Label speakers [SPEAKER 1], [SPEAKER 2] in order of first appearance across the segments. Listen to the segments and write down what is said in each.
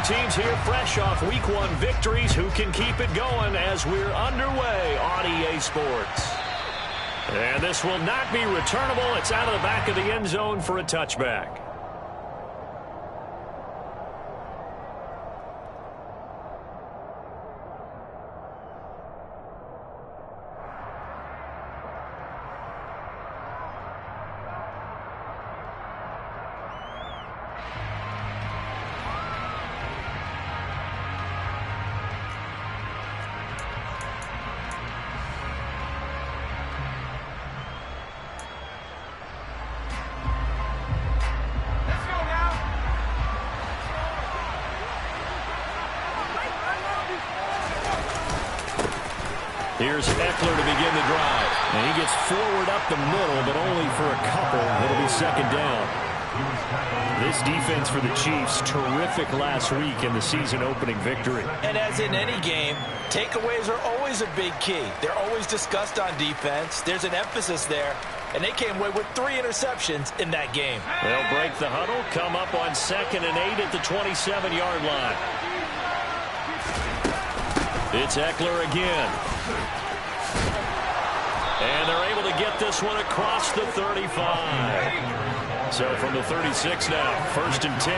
[SPEAKER 1] teams here fresh off Week 1 victories. Who can keep it going as we're underway on EA Sports? And this will not be returnable. It's out of the back of the end zone for a touchback. Here's Eckler to begin the drive. And he gets forward up the middle, but only for a couple. It'll be second down. This defense for the Chiefs, terrific last week in the season-opening victory.
[SPEAKER 2] And as in any game, takeaways are always a big key. They're always discussed on defense. There's an emphasis there. And they came away with 3 interceptions in that game.
[SPEAKER 1] They'll break the huddle, come up on 2nd and 8 at the 27-yard line. It's Eckler again. And they're able to get this one across the 35. So from the 36 now, 1st and 10.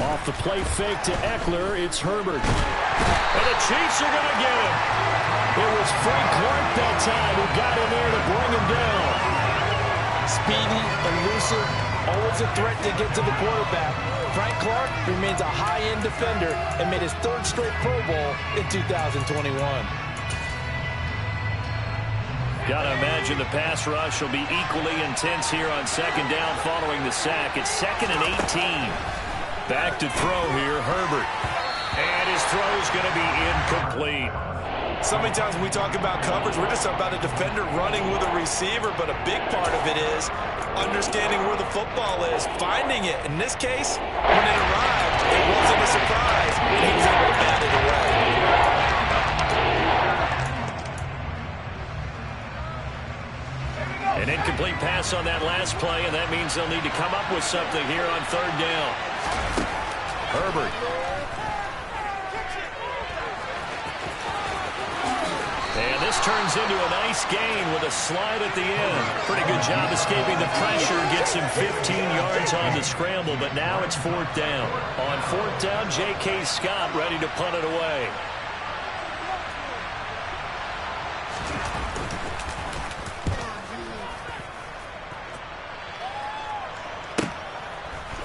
[SPEAKER 1] Off the play fake to Eckler, it's Herbert. And the Chiefs are going to get him. It was Frank Clark that time who got in there to bring him down.
[SPEAKER 2] Speedy, elusive, always a threat to get to the quarterback. Frank Clark remains a high-end defender and made his 3rd straight Pro Bowl in 2021.
[SPEAKER 1] Gotta imagine the pass rush will be equally intense here on 2nd down following the sack. It's 2nd and 18. Back to throw here, Herbert. And his throw's going to be incomplete.
[SPEAKER 3] So many times when we talk about coverage, we're just about a defender running with a receiver, but a big part of it is understanding where the football is, finding it. In this case, when it arrived, it wasn't a surprise when he was able to bat it away.
[SPEAKER 1] An incomplete pass on that last play, and that means they'll need to come up with something here on 3rd down. Herbert. And this turns into a nice gain with a slide at the end. Pretty good job escaping the pressure. Gets him 15 yards on the scramble, but now it's 4th down. On 4th down, J.K. Scott ready to punt it away.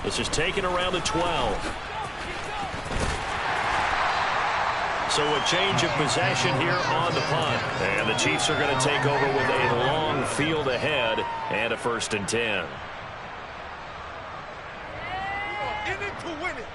[SPEAKER 1] This is taken around the 12. So a change of possession here on the punt. And the Chiefs are going to take over with a long field ahead and a 1st and 10.
[SPEAKER 4] In it to win it.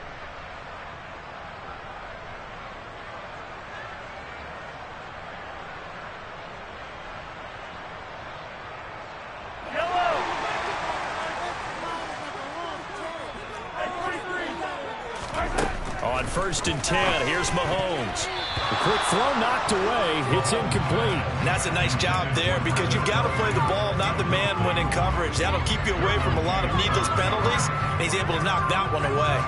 [SPEAKER 1] On 1st and 10, here's Mahomes. The quick throw knocked away. It's incomplete.
[SPEAKER 2] And that's a nice job there because you've got to play the ball, not the man when in coverage. That'll keep you away from a lot of needless penalties, and he's able to knock that one away.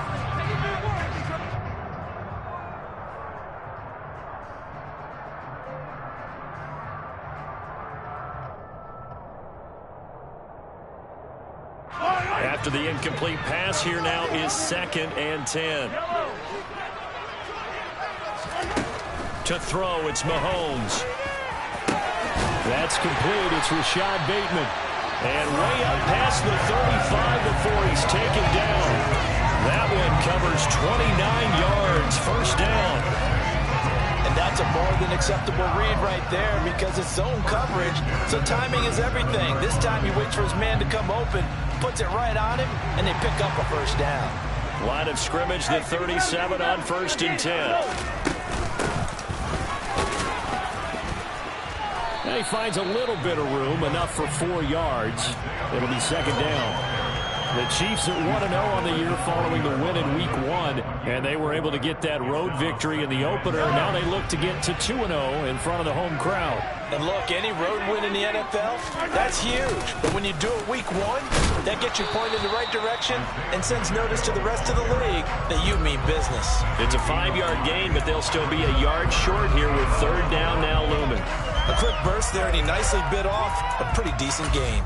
[SPEAKER 1] After the incomplete pass, here now is 2nd and 10. To throw, it's Mahomes. That's complete. It's Rashad Bateman. And way up past the 35 before he's taken down. That one covers 29 yards. 1st down.
[SPEAKER 2] And that's a more than acceptable read right there because it's zone coverage, so timing is everything. This time he waits for his man to come open, puts it right on him, and they pick up a 1st down.
[SPEAKER 1] Line of scrimmage, the 37 on 1st and 10. And he finds a little bit of room, enough for 4 yards. It'll be 2nd down. The Chiefs at 1-0 on the year following the win in Week 1. And they were able to get that road victory in the opener. Now they look to get to 2-0 in front of the home crowd.
[SPEAKER 2] And look, any road win in the NFL, that's huge. But when you do it week one, that gets you pointed in the right direction and sends notice to the rest of the league that you mean business.
[SPEAKER 1] It's a 5-yard gain, but they'll still be a yard short here with third down now looming.
[SPEAKER 2] A quick burst there, and he nicely bit off a pretty decent gain.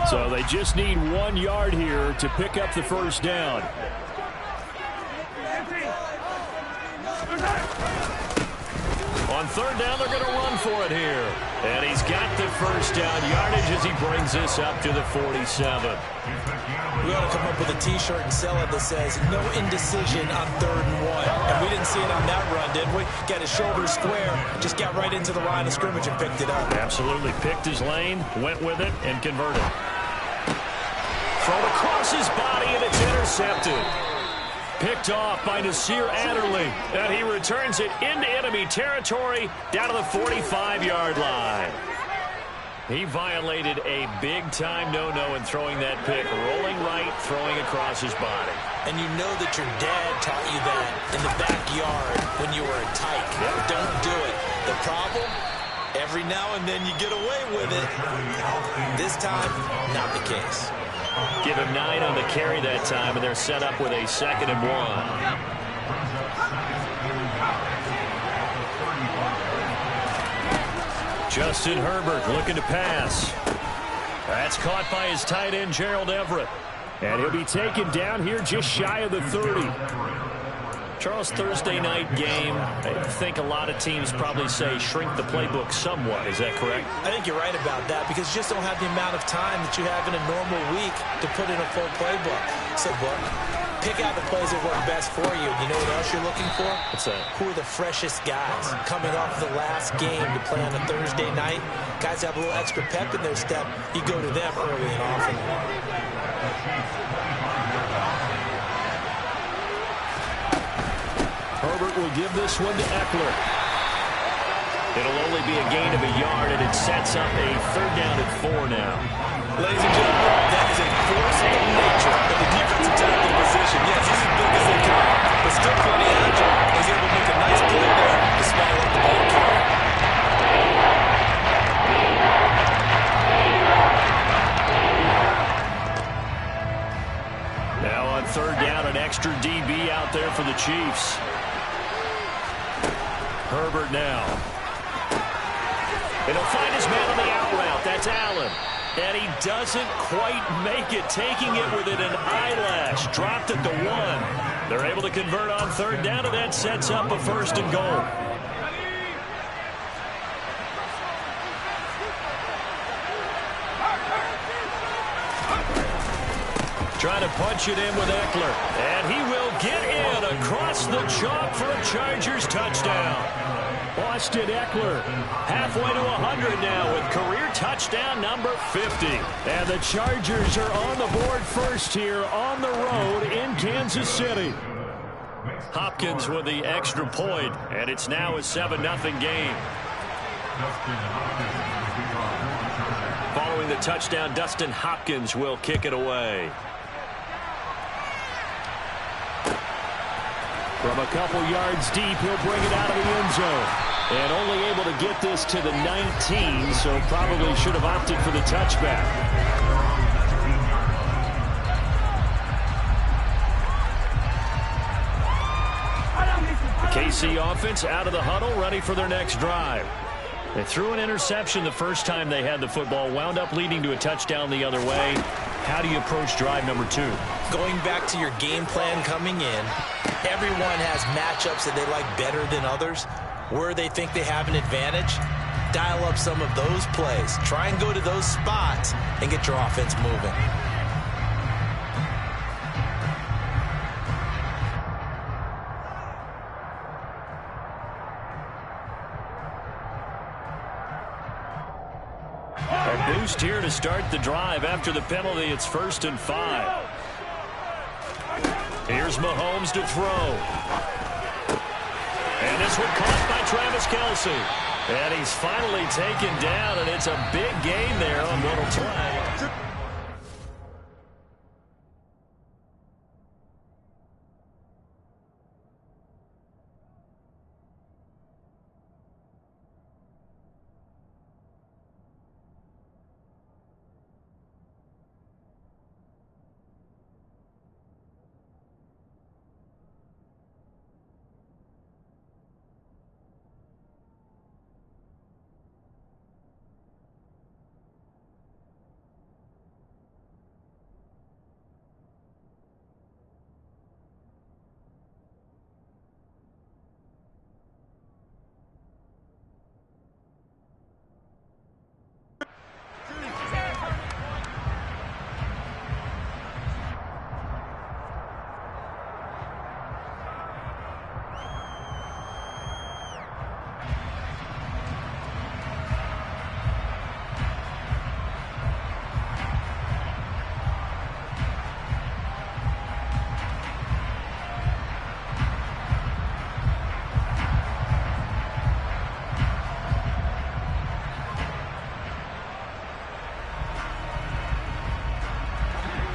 [SPEAKER 1] So they just need 1 yard here to pick up the first down. On third down, they're going to run for it here. And he's got the first down yardage as he brings this up to the 47.
[SPEAKER 2] We ought to come up with a T-shirt and sell it that says, no indecision on 3rd and 1. And we didn't see it on that run, did we? Got his shoulders square, just got right into the line of scrimmage and picked it up.
[SPEAKER 1] Absolutely. Picked his lane, went with it, and converted. Thrown across his body, and it's intercepted. Picked off by Nasir Adderley, and he returns it into enemy territory down to the 45-yard line. He violated a big-time no-no in throwing that pick, rolling right, throwing across his body.
[SPEAKER 2] And you know that your dad taught you that in the backyard when you were a tyke. Yep. Don't do it. The problem? Every now and then you get away with it. This time, not the case.
[SPEAKER 1] Give him 9 on the carry that time, and they're set up with a 2nd and 1. Justin Herbert looking to pass. That's caught by his tight end, Gerald Everett. And he'll be taken down here just shy of the 30. Charles, Thursday night game, I think a lot of teams probably say shrink the playbook somewhat. Is that correct?
[SPEAKER 2] I think you're right about that because you just don't have the amount of time that you have in a normal week to put in a full playbook. So, pick out the plays that work best for you. You know what else you're looking for?
[SPEAKER 1] What's that?
[SPEAKER 2] Who are the freshest guys coming off the last game to play on a Thursday night? Guys have a little extra pep in their step. You go to them early and often.
[SPEAKER 1] Herbert will give this one to Eckler. It'll only be a gain of a yard, and it sets up a 3rd down and 4 now.
[SPEAKER 3] Ladies and gentlemen, that is a force of nature of the defensive tackle position. Yes, he's as big as they come, but still plenty agile. He's able to make a nice play there to smile up the ball carrier.
[SPEAKER 1] Now on 3rd down, an extra DB out there for the Chiefs. Herbert now. And he'll find his man on the out route. That's Allen. And he doesn't quite make it, taking it within an eyelash. Dropped at the 1. They're able to convert on 3rd down, and that sets up a 1st and goal. Trying to punch it in with Eckler. And he will get in across the chalk for a Chargers touchdown. Austin Eckler halfway to 100 now with career touchdown number 50. And the Chargers are on the board first here on the road in Kansas City. Hopkins with the extra point, and it's now a 7-0 game. Following the touchdown, Dustin Hopkins will kick it away. From a couple yards deep, he'll bring it out of the end zone. And only able to get this to the 19, so probably should have opted for the touchback. KC offense out of the huddle, ready for their next drive. They threw an interception the first time they had the football, wound up leading to a touchdown the other way. How do you approach drive number 2?
[SPEAKER 2] Going back to your game plan coming in, everyone has matchups that they like better than others. Where they think they have an advantage, dial up some of those plays. Try and go to those spots and get your offense moving.
[SPEAKER 1] A boost here to start the drive after the penalty. It's 1st and 5. Here's Mahomes to throw. And this one caught by Travis Kelce. And he's finally taken down, and it's a big gain there on little play.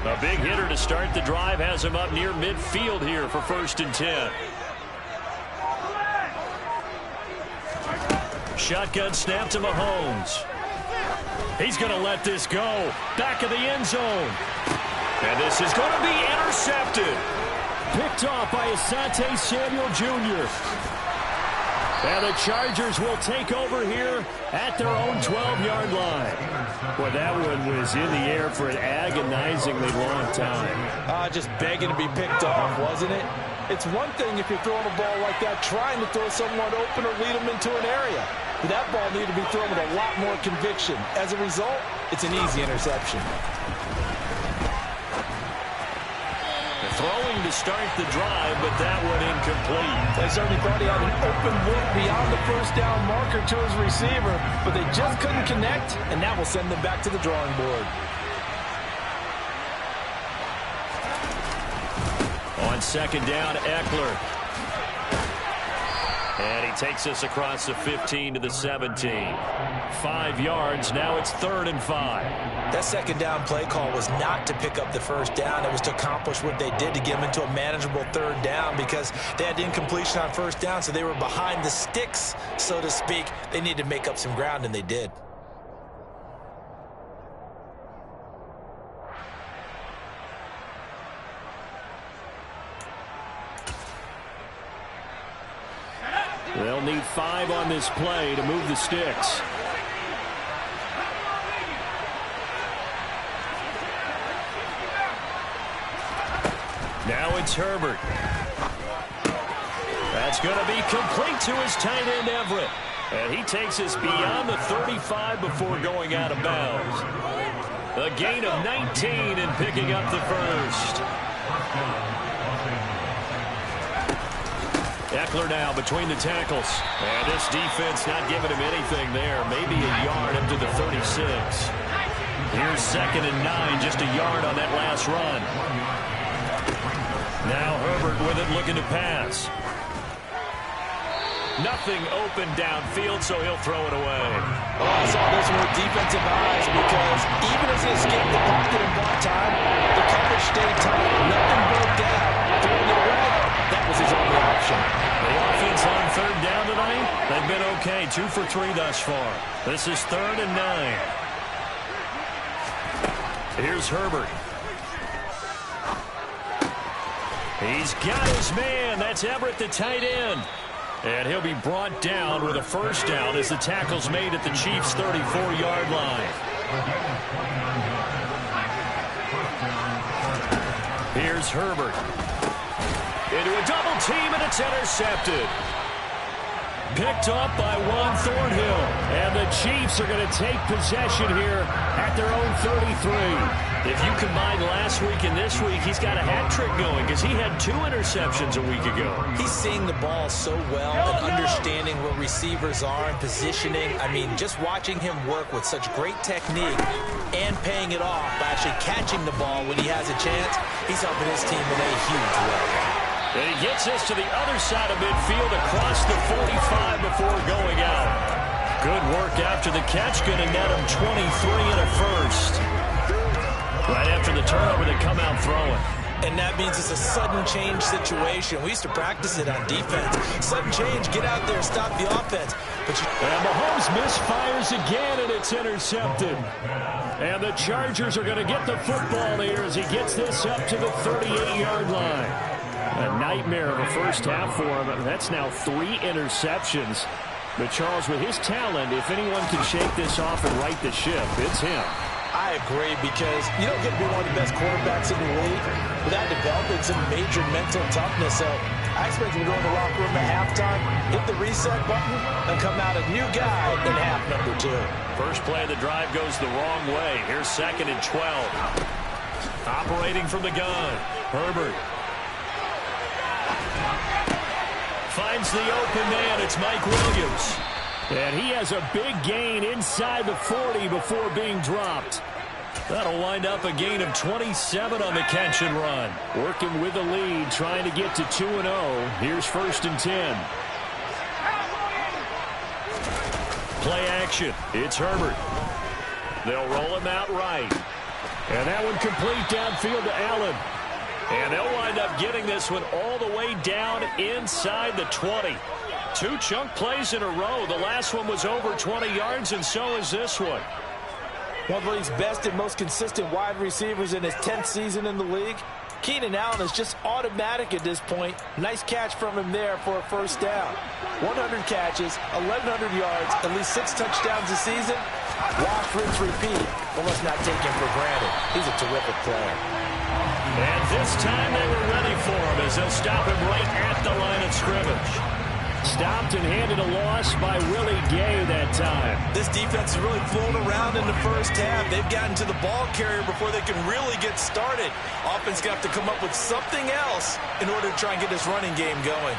[SPEAKER 1] A big hitter to start the drive has him up near midfield here for 1st and 10. Shotgun snap to Mahomes. He's going to let this go. Back of the end zone. And this is going to be intercepted. Picked off by Asante Samuel Jr. And the Chargers will take over here at their own 12-yard line. Boy, that one was in the air for an agonizingly long time.
[SPEAKER 2] Just begging to be picked off, wasn't it? It's one thing if you're throwing a ball like that, trying to throw someone open or lead them into an area. But that ball needed to be thrown with a lot more conviction. As a result, it's an easy interception.
[SPEAKER 1] Throwing to start the drive, but that one incomplete.
[SPEAKER 2] They certainly thought he had an open look beyond the first down marker to his receiver, but they just couldn't connect, and that will send them back to the drawing board.
[SPEAKER 1] On 2nd down, Eckler. And he takes us across the 15 to the 17. 5 yards, now it's 3rd and 5.
[SPEAKER 2] That 2nd down play call was not to pick up the 1st down. It was to accomplish what they did to get them into a manageable 3rd down because they had incompletion on 1st down, so they were behind the sticks, so to speak. They needed to make up some ground, and they did.
[SPEAKER 1] They'll need 5 on this play to move the sticks. Now it's Herbert. That's going to be complete to his tight end, Everett. And he takes us beyond the 35 before going out of bounds. A gain of 19 and picking up the first. Eckler now between the tackles. And this defense not giving him anything there. Maybe a yard up to the 36. Here's 2nd and 9, just a yard on that last run. Now Herbert with it, looking to pass. Nothing open downfield, so he'll throw it away.
[SPEAKER 2] Oh, I saw this one with defensive eyes because even as he escaped the pocket and bought time, the coverage stayed tight. Nothing broke down. Throwing it away, that was his only option.
[SPEAKER 1] The offense on 3rd down tonight, they've been okay. 2 for 3 thus far. This is 3rd and 9. Here's Herbert. He's got his man. That's Everett, the tight end. And he'll be brought down with a 1st down as the tackle's made at the Chiefs' 34-yard line. Here's Herbert. Into a double team, and it's intercepted. Picked up by Juan Thornhill. And the Chiefs are going to take possession here at their own 33. If you combine last week and this week, he's got a hat trick going because he had 2 interceptions a week ago.
[SPEAKER 2] He's seeing the ball so well and understanding where receivers are and positioning. I mean, just watching him work with such great technique and paying it off by actually catching the ball when he has a chance, he's helping his team in a huge way.
[SPEAKER 1] And he gets us to the other side of midfield across the 45 before going out. Good work after the catch. Going to net him 23 and a first. Right after the turnover, they come out throwing.
[SPEAKER 2] And that means it's a sudden change situation. We used to practice it on defense. Sudden change, get out there, stop the offense.
[SPEAKER 1] And Mahomes misfires again, and it's intercepted. And the Chargers are going to get the football here as he gets this up to the 38-yard line. A nightmare of a first half for him. That's now 3 interceptions. But Charles, with his talent, if anyone can shake this off and right the ship, it's him.
[SPEAKER 2] I agree, because you don't get to be one of the best quarterbacks in the league without developing some major mental toughness. So I expect him to go in the locker room at halftime, hit the reset button, and come out a new guy in half number 2.
[SPEAKER 1] First play of the drive goes the wrong way. Here's 2nd and 12. Operating from the gun, Herbert. Finds the open man. It's Mike Williams. And he has a big gain inside the 40 before being dropped. That'll wind up a gain of 27 on the catch and run. Working with the lead, trying to get to 2-0. Here's 1st and 10. Play action. It's Herbert. They'll roll him out right. And that one complete downfield to Allen. And they'll wind up getting this one all the way down inside the 20. 2 chunk plays in a row. The last one was over 20 yards, and so is this one.
[SPEAKER 2] One of the league's best and most consistent wide receivers in his 10th season in the league. Keenan Allen is just automatic at this point. Nice catch from him there for a first down. 100 catches, 1,100 yards, at least 6 touchdowns a season. Wash, rinse, repeat. But let's not take him for granted. He's a terrific player.
[SPEAKER 1] And this time they were ready for him as they'll stop him right at the line of scrimmage. Stopped and handed a loss by Willie Gay that time.
[SPEAKER 3] This defense is really flown around in the first half. They've gotten to the ball carrier before they can really get started. Offense got to come up with something else in order to try and get this running game going.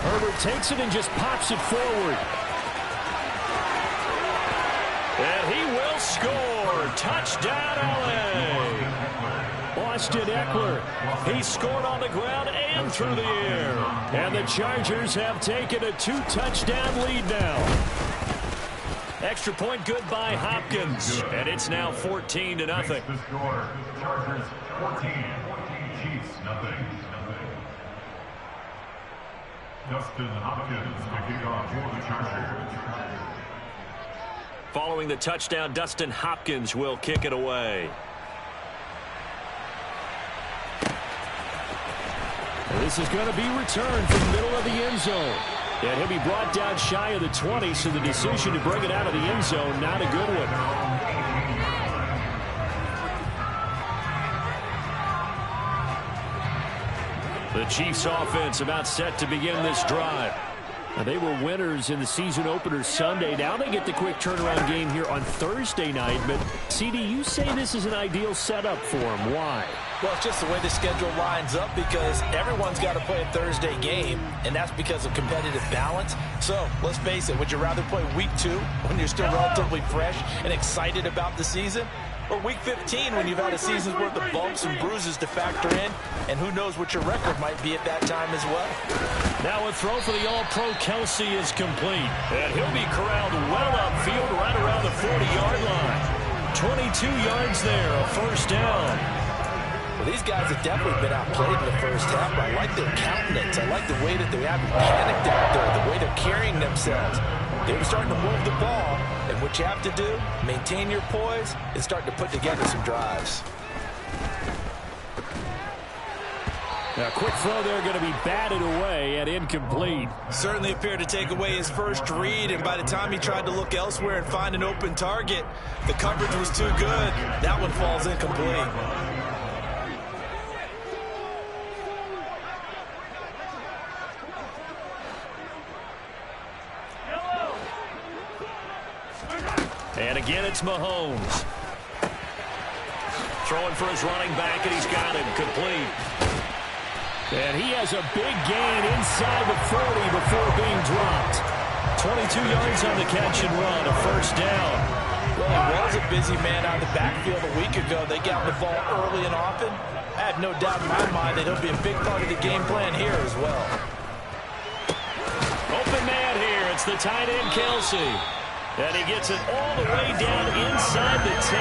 [SPEAKER 1] Herbert takes it and just pops it forward. And he will score. Touchdown, LA. Austin Eckler. He scored on the ground and through the air. And the Chargers have taken a 2-touchdown lead now. Extra point good by Hopkins. And it's now 14-0.
[SPEAKER 5] Chargers 14, Chiefs nothing. Dustin Hopkins to kick off for the Chargers.
[SPEAKER 1] Following the touchdown, Dustin Hopkins will kick it away. This is going to be returned from the middle of the end zone. And he'll be brought down shy of the 20, so the decision to bring it out of the end zone, not a good one. The Chiefs offense about set to begin this drive. Now, they were winners in the season opener Sunday. Now they get the quick turnaround game here on Thursday night. But, CD, you say this is an ideal setup for them. Why?
[SPEAKER 2] Well, it's just the way the schedule lines up because everyone's got to play a Thursday game, and that's because of competitive balance. So, let's face it, would you rather play week 2 when you're still relatively fresh and excited about the season? Or week 15 when you've had a season's worth of bumps and bruises to factor in, and who knows what your record might be at that time as well.
[SPEAKER 1] Now a throw for the All-Pro Kelsey is complete. And he'll be corralled well upfield right around the 40-yard line. 22 yards there, a first down.
[SPEAKER 2] Well, these guys have definitely been outplayed in the first half, but I like their countenance. I like the way that they haven't panicked out there, the way they're carrying themselves. They were starting to move the ball, and what you have to do, maintain your poise and start to put together some drives.
[SPEAKER 1] Now, quick throw there going to be batted away and incomplete.
[SPEAKER 3] Certainly appeared to take away his first read, and by the time he tried to look elsewhere and find an open target, the coverage was too good. That one falls incomplete.
[SPEAKER 1] And again, it's Mahomes. Throwing for his running back, and he's got him complete. And he has a big gain inside the 40 before being dropped. 22 yards on the catch and run, a first down.
[SPEAKER 2] Well, he was a busy man out of the backfield a week ago. They got the ball early and often. I have no doubt in my mind that he'll be a big part of the game plan here as well.
[SPEAKER 1] Open man here. It's the tight end, Kelsey. And he gets it all the way down inside the 10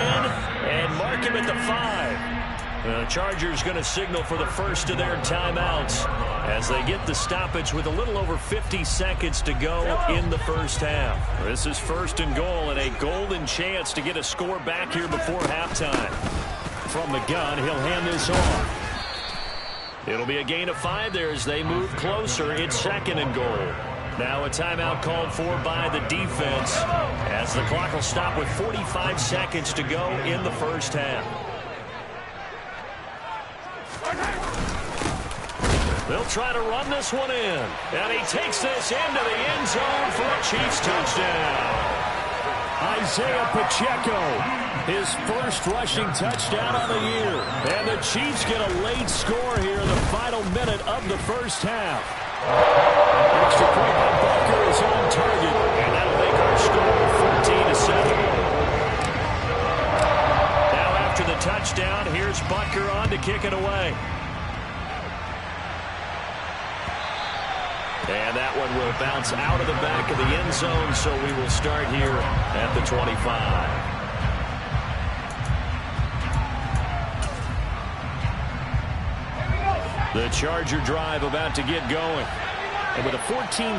[SPEAKER 1] and mark him at the 5. The Chargers going to signal for the first of their timeouts as they get the stoppage with a little over 50 seconds to go in the first half. This is 1st and goal and a golden chance to get a score back here before halftime. From the gun, he'll hand this off. It'll be a gain of 5 there as they move closer. It's 2nd and goal. Now a timeout called for by the defense as the clock will stop with 45 seconds to go in the first half. They'll try to run this one in. And he takes this into the end zone for a Chiefs touchdown. Isaiah Pacheco, his first rushing touchdown on the year. And the Chiefs get a late score here in the final minute of the first half. Extra point by Butker is on target. And that'll make our score 14-7. Now after the touchdown, here's Butker on to kick it away. And that one will bounce out of the back of the end zone, so we will start here at the 25. The Charger drive about to get going. And with a 14-7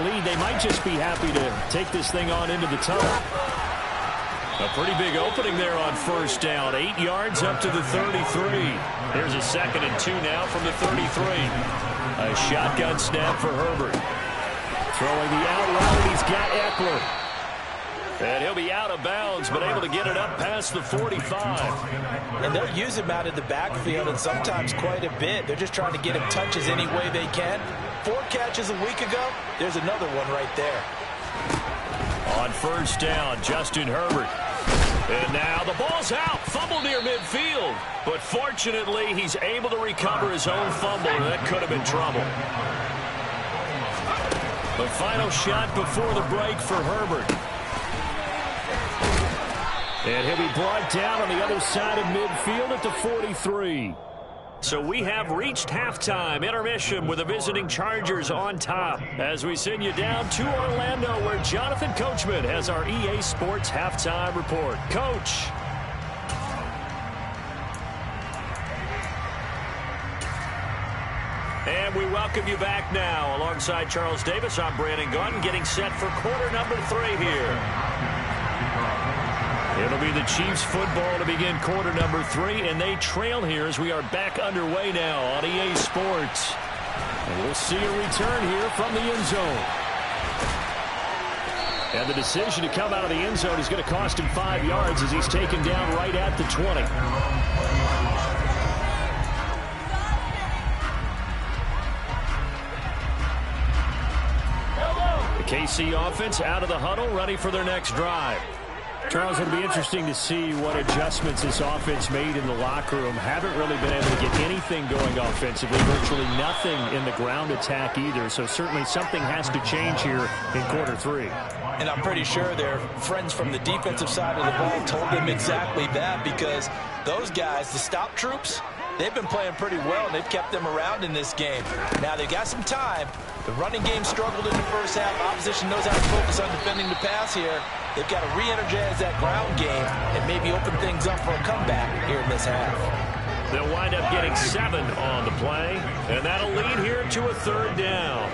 [SPEAKER 1] lead, they might just be happy to take this thing on into the tunnel. A pretty big opening there on first down. 8 yards up to the 33. Here's a 2nd and 2 now from the 33. A shotgun snap for Herbert. Throwing the out route, he's got Eckler. And he'll be out of bounds, but able to get it up past the 45.
[SPEAKER 2] And they'll use him out of the backfield, and sometimes quite a bit. They're just trying to get him touches any way they can. 4 catches a week ago. There's another one right there.
[SPEAKER 1] On first down, Justin Herbert. And now the ball's out. Fumble near midfield. But fortunately, he's able to recover his own fumble, and that could have been trouble. The final shot before the break for Herbert. And he'll be brought down on the other side of midfield at the 43. So we have reached halftime. Intermission with the visiting Chargers on top as we send you down to Orlando where Jonathan Coachman has our EA Sports halftime report. Coach. And we welcome you back now. Alongside Charles Davis, I'm Brandon Gunn getting set for quarter number 3 here. It'll be the Chiefs football to begin quarter number 3, and they trail here as we are back underway now on EA Sports. And we'll see a return here from the end zone. And the decision to come out of the end zone is going to cost him 5 yards as he's taken down right at the 20. The KC offense out of the huddle, ready for their next drive. Charles, it'll be interesting to see what adjustments this offense made in the locker room. Haven't really been able to get anything going offensively, virtually nothing in the ground attack either. So certainly something has to change here in quarter 3.
[SPEAKER 2] And I'm pretty sure their friends from the defensive side of the ball told them exactly that, because those guys, the stop troops, they've been playing pretty well, and they've kept them around in this game. Now, they've got some time. The running game struggled in the first half. Opposition knows how to focus on defending the pass here. They've got to re-energize that ground game and maybe open things up for a comeback here in this half.
[SPEAKER 1] They'll wind up getting 7 on the play, and that'll lead here to a 3rd down.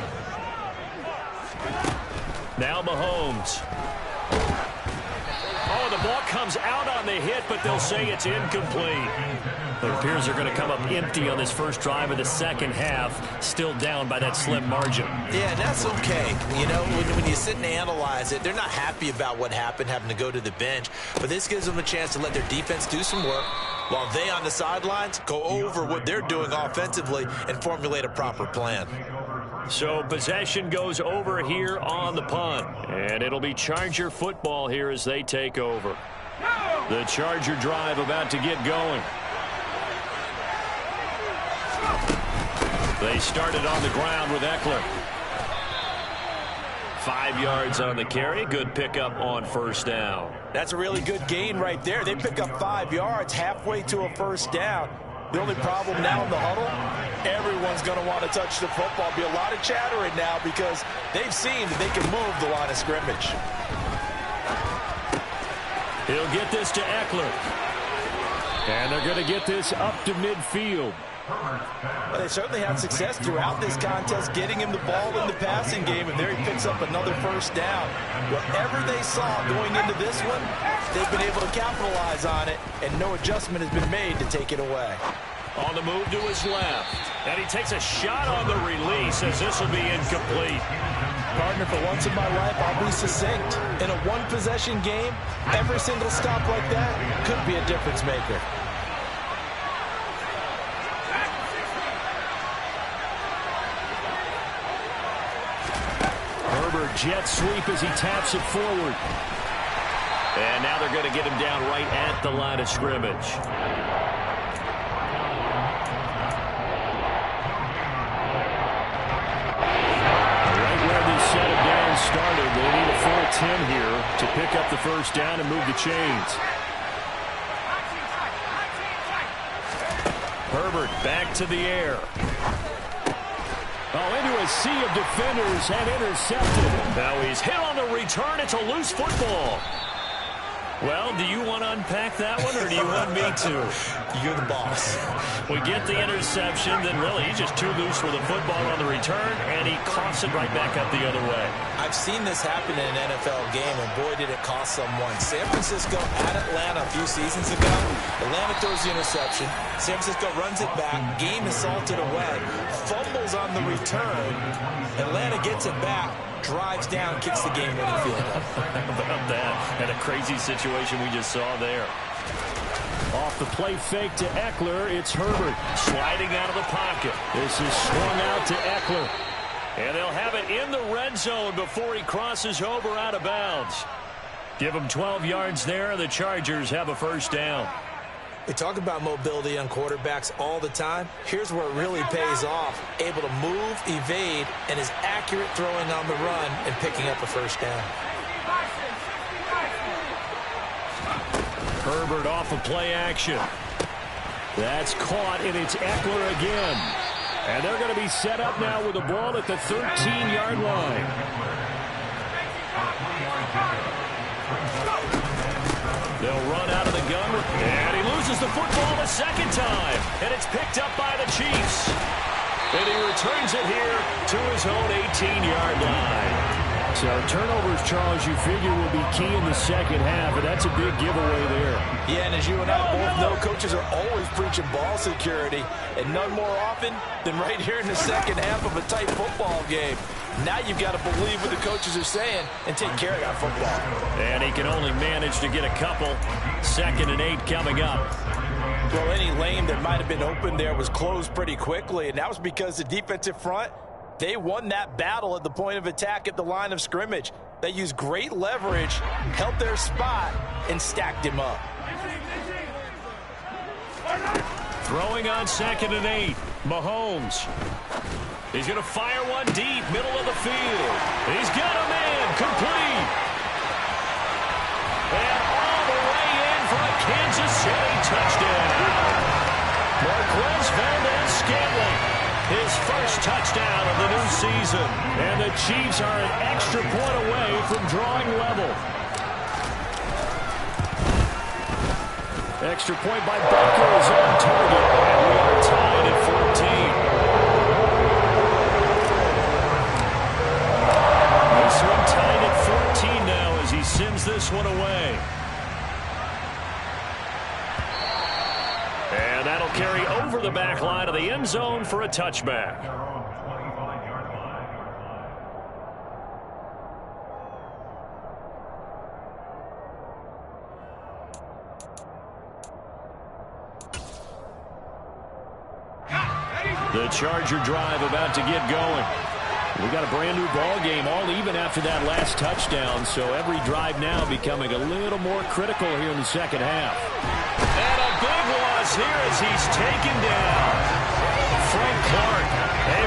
[SPEAKER 1] Now Mahomes. Oh, the ball comes out on the hit, but they'll say it's incomplete. It appears they're going to come up empty on this first drive of the second half, still down by that slim margin.
[SPEAKER 2] Yeah, and that's okay. You know, when you sit and analyze it, they're not happy about what happened, having to go to the bench. But this gives them a chance to let their defense do some work while they on the sidelines go over what they're doing offensively and formulate a proper plan.
[SPEAKER 1] So possession goes over here on the punt. And it'll be Charger football here as they take over. The Charger drive about to get going. They started on the ground with Eckler. 5 yards on the carry. Good pickup on first down.
[SPEAKER 2] That's a really good gain right there. They pick up 5 yards halfway to a first down. The only problem now in the huddle, everyone's going to want to touch the football. Be a lot of chattering now because they've seen that they can move the line of scrimmage.
[SPEAKER 1] He'll get this to Eckler. And they're going to get this up to midfield.
[SPEAKER 2] Well, they certainly had success throughout this contest getting him the ball in the passing game, and there he picks up another first down. Whatever they saw going into this one, they've been able to capitalize on it, and no adjustment has been made to take it away.
[SPEAKER 1] On the move to his left. And he takes a shot on the release as this will be incomplete.
[SPEAKER 2] Partner, for once in my life, I'll be succinct. In a one-possession game, every single stop like that could be a difference maker.
[SPEAKER 1] Jet sweep as he taps it forward. And now they're going to get him down right at the line of scrimmage. Right where this set of downs started, they need a full 10 here to pick up the first down and move the chains. Herbert back to the air. Oh, into a sea of defenders and intercepted. Now he's hit on the return. It's a loose football. Well, do you want to unpack that one, or do you want me to?
[SPEAKER 2] You're the boss.
[SPEAKER 1] We get the interception, then really he's just too loose with the football on the return, and he coughs it right back up the other way.
[SPEAKER 2] I've seen this happen in an NFL game, and boy, did it cost someone. San Francisco at Atlanta a few seasons ago. Atlanta throws the interception. San Francisco runs it back. Game is salted away. Fumbles on the return. Atlanta gets it back. Drives down, kicks the game-winning field goal.
[SPEAKER 1] How about that? And a crazy situation we just saw there. Off the play fake to Eckler, it's Herbert sliding out of the pocket. This is swung out to Eckler. And they'll have it in the red zone before he crosses over out of bounds. Give him 12 yards there, and the Chargers have a first down.
[SPEAKER 2] We talk about mobility on quarterbacks all the time. Here's where it really pays off. Able to move, evade, and is accurate throwing on the run and picking up a first down.
[SPEAKER 1] Herbert off of play action. That's caught, and it's Eckler again. And they're going to be set up now with the ball at the 13-yard line. They'll run out of the gun, and he loses the football the second time. And it's picked up by the Chiefs. And he returns it here to his own 18-yard line. So turnovers, Charles, you figure will be key in the second half, and that's a big giveaway there.
[SPEAKER 2] Yeah, and as you and I both know, coaches are always preaching ball security, and none more often than right here in the second half of a tight football game. Now you've got to believe what the coaches are saying and take care of that football.
[SPEAKER 1] And he can only manage to get a couple. 2nd and 8 coming up.
[SPEAKER 2] Well, any lane that might have been open there was closed pretty quickly, and that was because the defensive front, they won that battle at the point of attack at the line of scrimmage. They used great leverage, held their spot, and stacked him up.
[SPEAKER 1] Throwing on 2nd and 8. Mahomes. He's going to fire one deep, middle of the field. He's got a man, complete. And all the way in for a Kansas City touchdown. Marquez Valdez-Scantling, his first touchdown of the new season. And the Chiefs are an extra point away from drawing level. Extra point by Baker is on target. And we are tied at 14. This one tied at 14 now as he sends this one away. And that'll carry over the back line of the end zone for a touchback. The Charger drive about to get going. We got a brand new ball game, all even after that last touchdown, so every drive now becoming a little more critical here in the second half. And a big loss here as he's taken down. Frank Clark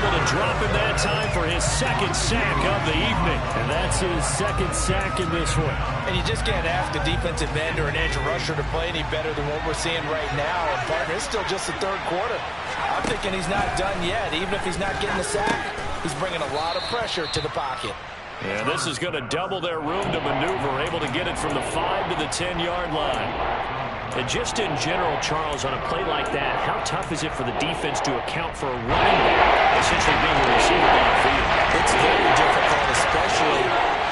[SPEAKER 1] able to drop him that time for his second sack of the evening.
[SPEAKER 6] And that's his second sack in this one.
[SPEAKER 2] And you just can't ask a defensive end or an edge rusher to play any better than what we're seeing right now. And partner, it's still just the third quarter. I'm thinking he's not done yet. Even if he's not getting the sack, he's bringing a lot of pressure to the pocket.
[SPEAKER 1] And this is going to double their room to maneuver, able to get it from the 5 to the 10-yard line. And just in general, Charles, on a play like that, how tough is it for the defense to account for a running back essentially being a receiver downfield?
[SPEAKER 2] It's very difficult, especially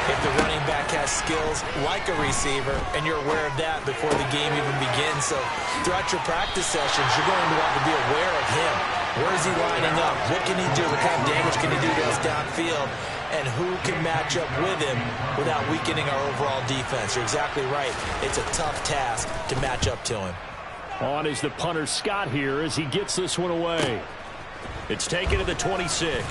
[SPEAKER 2] if the running back has skills like a receiver, and you're aware of that before the game even begins. So throughout your practice sessions, you're going to want to be aware of him. Where is he lining up? What can he do? What kind of damage can he do to us downfield? And who can match up with him without weakening our overall defense? You're exactly right. It's a tough task to match up to him.
[SPEAKER 1] On is the punter, Scott, here as he gets this one away. It's taken to the 26.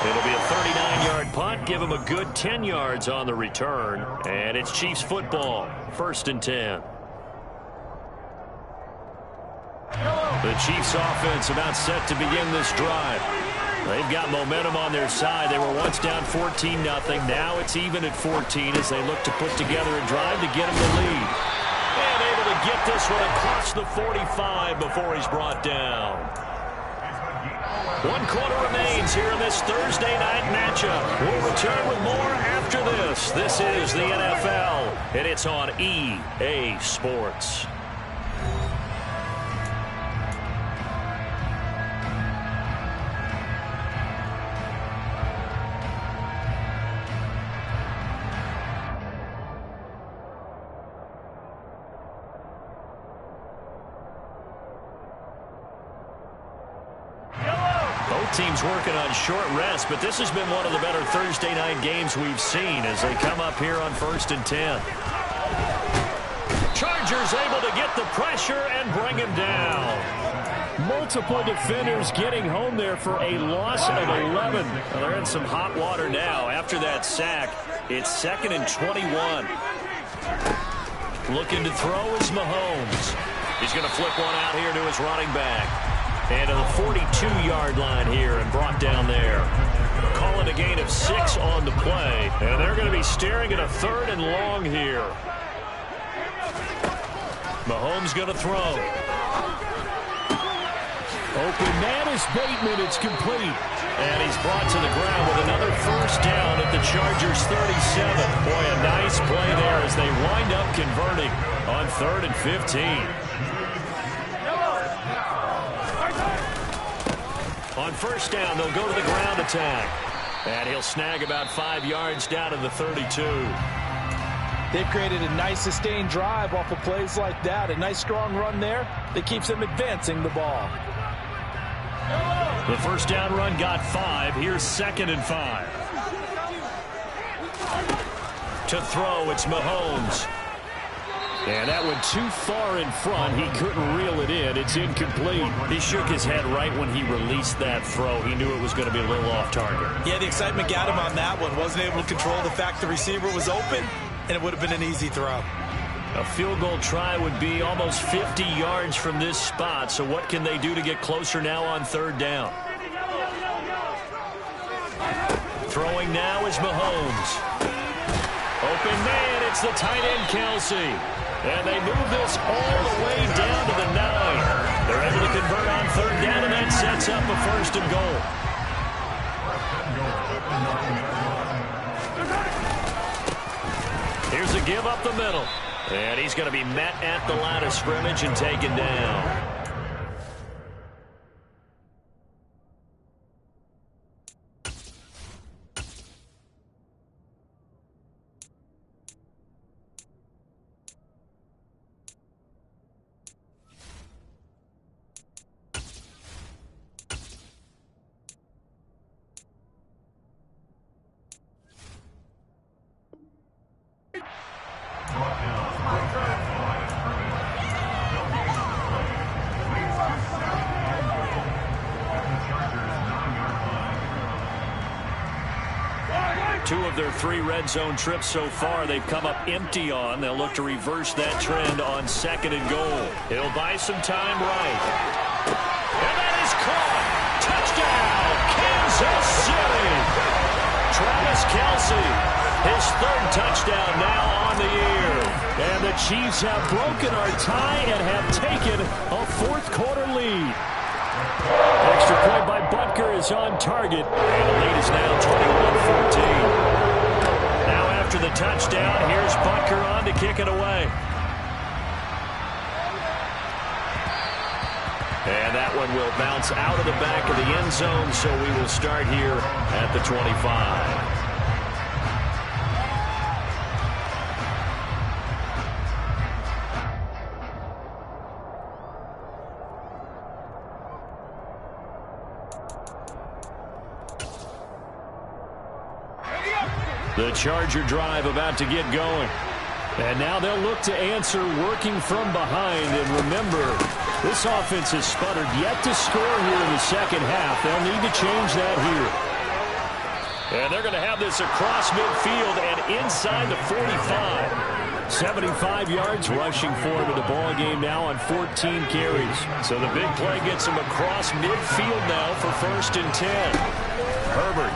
[SPEAKER 1] It'll be a 39-yard punt. Give him a good 10 yards on the return. And it's Chiefs football. 1st and 10. The Chiefs offense about set to begin this drive. They've got momentum on their side. They were once down 14-0. Now it's even at 14 as they look to put together a drive to get them the lead. And able to get this one across the 45 before he's brought down. 1 quarter remains here in this Thursday night matchup. We'll return with more after this. This is the NFL, and it's on EA Sports. Teams working on short rest, but this has been one of the better Thursday night games we've seen as they come up here on 1st and 10. Chargers able to get the pressure and bring him down.
[SPEAKER 6] Multiple defenders getting home there for a loss of 11.
[SPEAKER 1] Well, they're in some hot water now. After that sack, it's 2nd and 21. Looking to throw is Mahomes. He's going to flip one out here to his running back. And to the 42-yard line here and brought down there. Calling a gain of 6 on the play. And they're going to be staring at a 3rd and long here. Mahomes going to throw.
[SPEAKER 6] Open man is Bateman. It's complete.
[SPEAKER 1] And he's brought to the ground with another 1st down at the Chargers 37. Boy, a nice play there as they wind up converting on 3rd and 15. On 1st down, they'll go to the ground attack. And he'll snag about 5 yards down to the 32.
[SPEAKER 2] They've created a nice sustained drive off of plays like that. A nice strong run there that keeps them advancing the ball.
[SPEAKER 1] The 1st down run got 5. Here's 2nd and 5. To throw, it's Mahomes. And that went too far in front. He couldn't reel it in. It's incomplete. He shook his head right when he released that throw. He knew it was going to be a little off target.
[SPEAKER 3] Yeah, the excitement got him on that one. Wasn't able to control the fact the receiver was open, and it would have been an easy throw.
[SPEAKER 1] A field goal try would be almost 50 yards from this spot. So what can they do to get closer now on 3rd down? Throwing now is Mahomes. Open man, it's the tight end, Kelsey. And they move this all the way down to the 9. They're able to convert on 3rd down, and that sets up a 1st and goal. Here's a give up the middle. And he's going to be met at the line of scrimmage and taken down. Two of their 3 red zone trips so far they've come up empty on. They'll look to reverse that trend on 2nd and goal. He'll buy some time right. And that is caught. to City. Travis Kelce, his third touchdown now on the year. And the Chiefs have broken our tie and have taken a fourth-quarter lead. Extra point by Butker is on target. And the lead is now 21-14. Now after the touchdown, here's Butker on to kick it away. And that one will bounce out of the back of the end zone, so we will start here at the 25. The Charger drive about to get going. And now they'll look to answer working from behind. And remember, this offense has sputtered yet to score here in the second half. They'll need to change that here. And they're going to have this across midfield and inside the 45. 75 yards rushing for him in the ball game now on 14 carries. So the big play gets him across midfield now for 1st and 10. Herbert.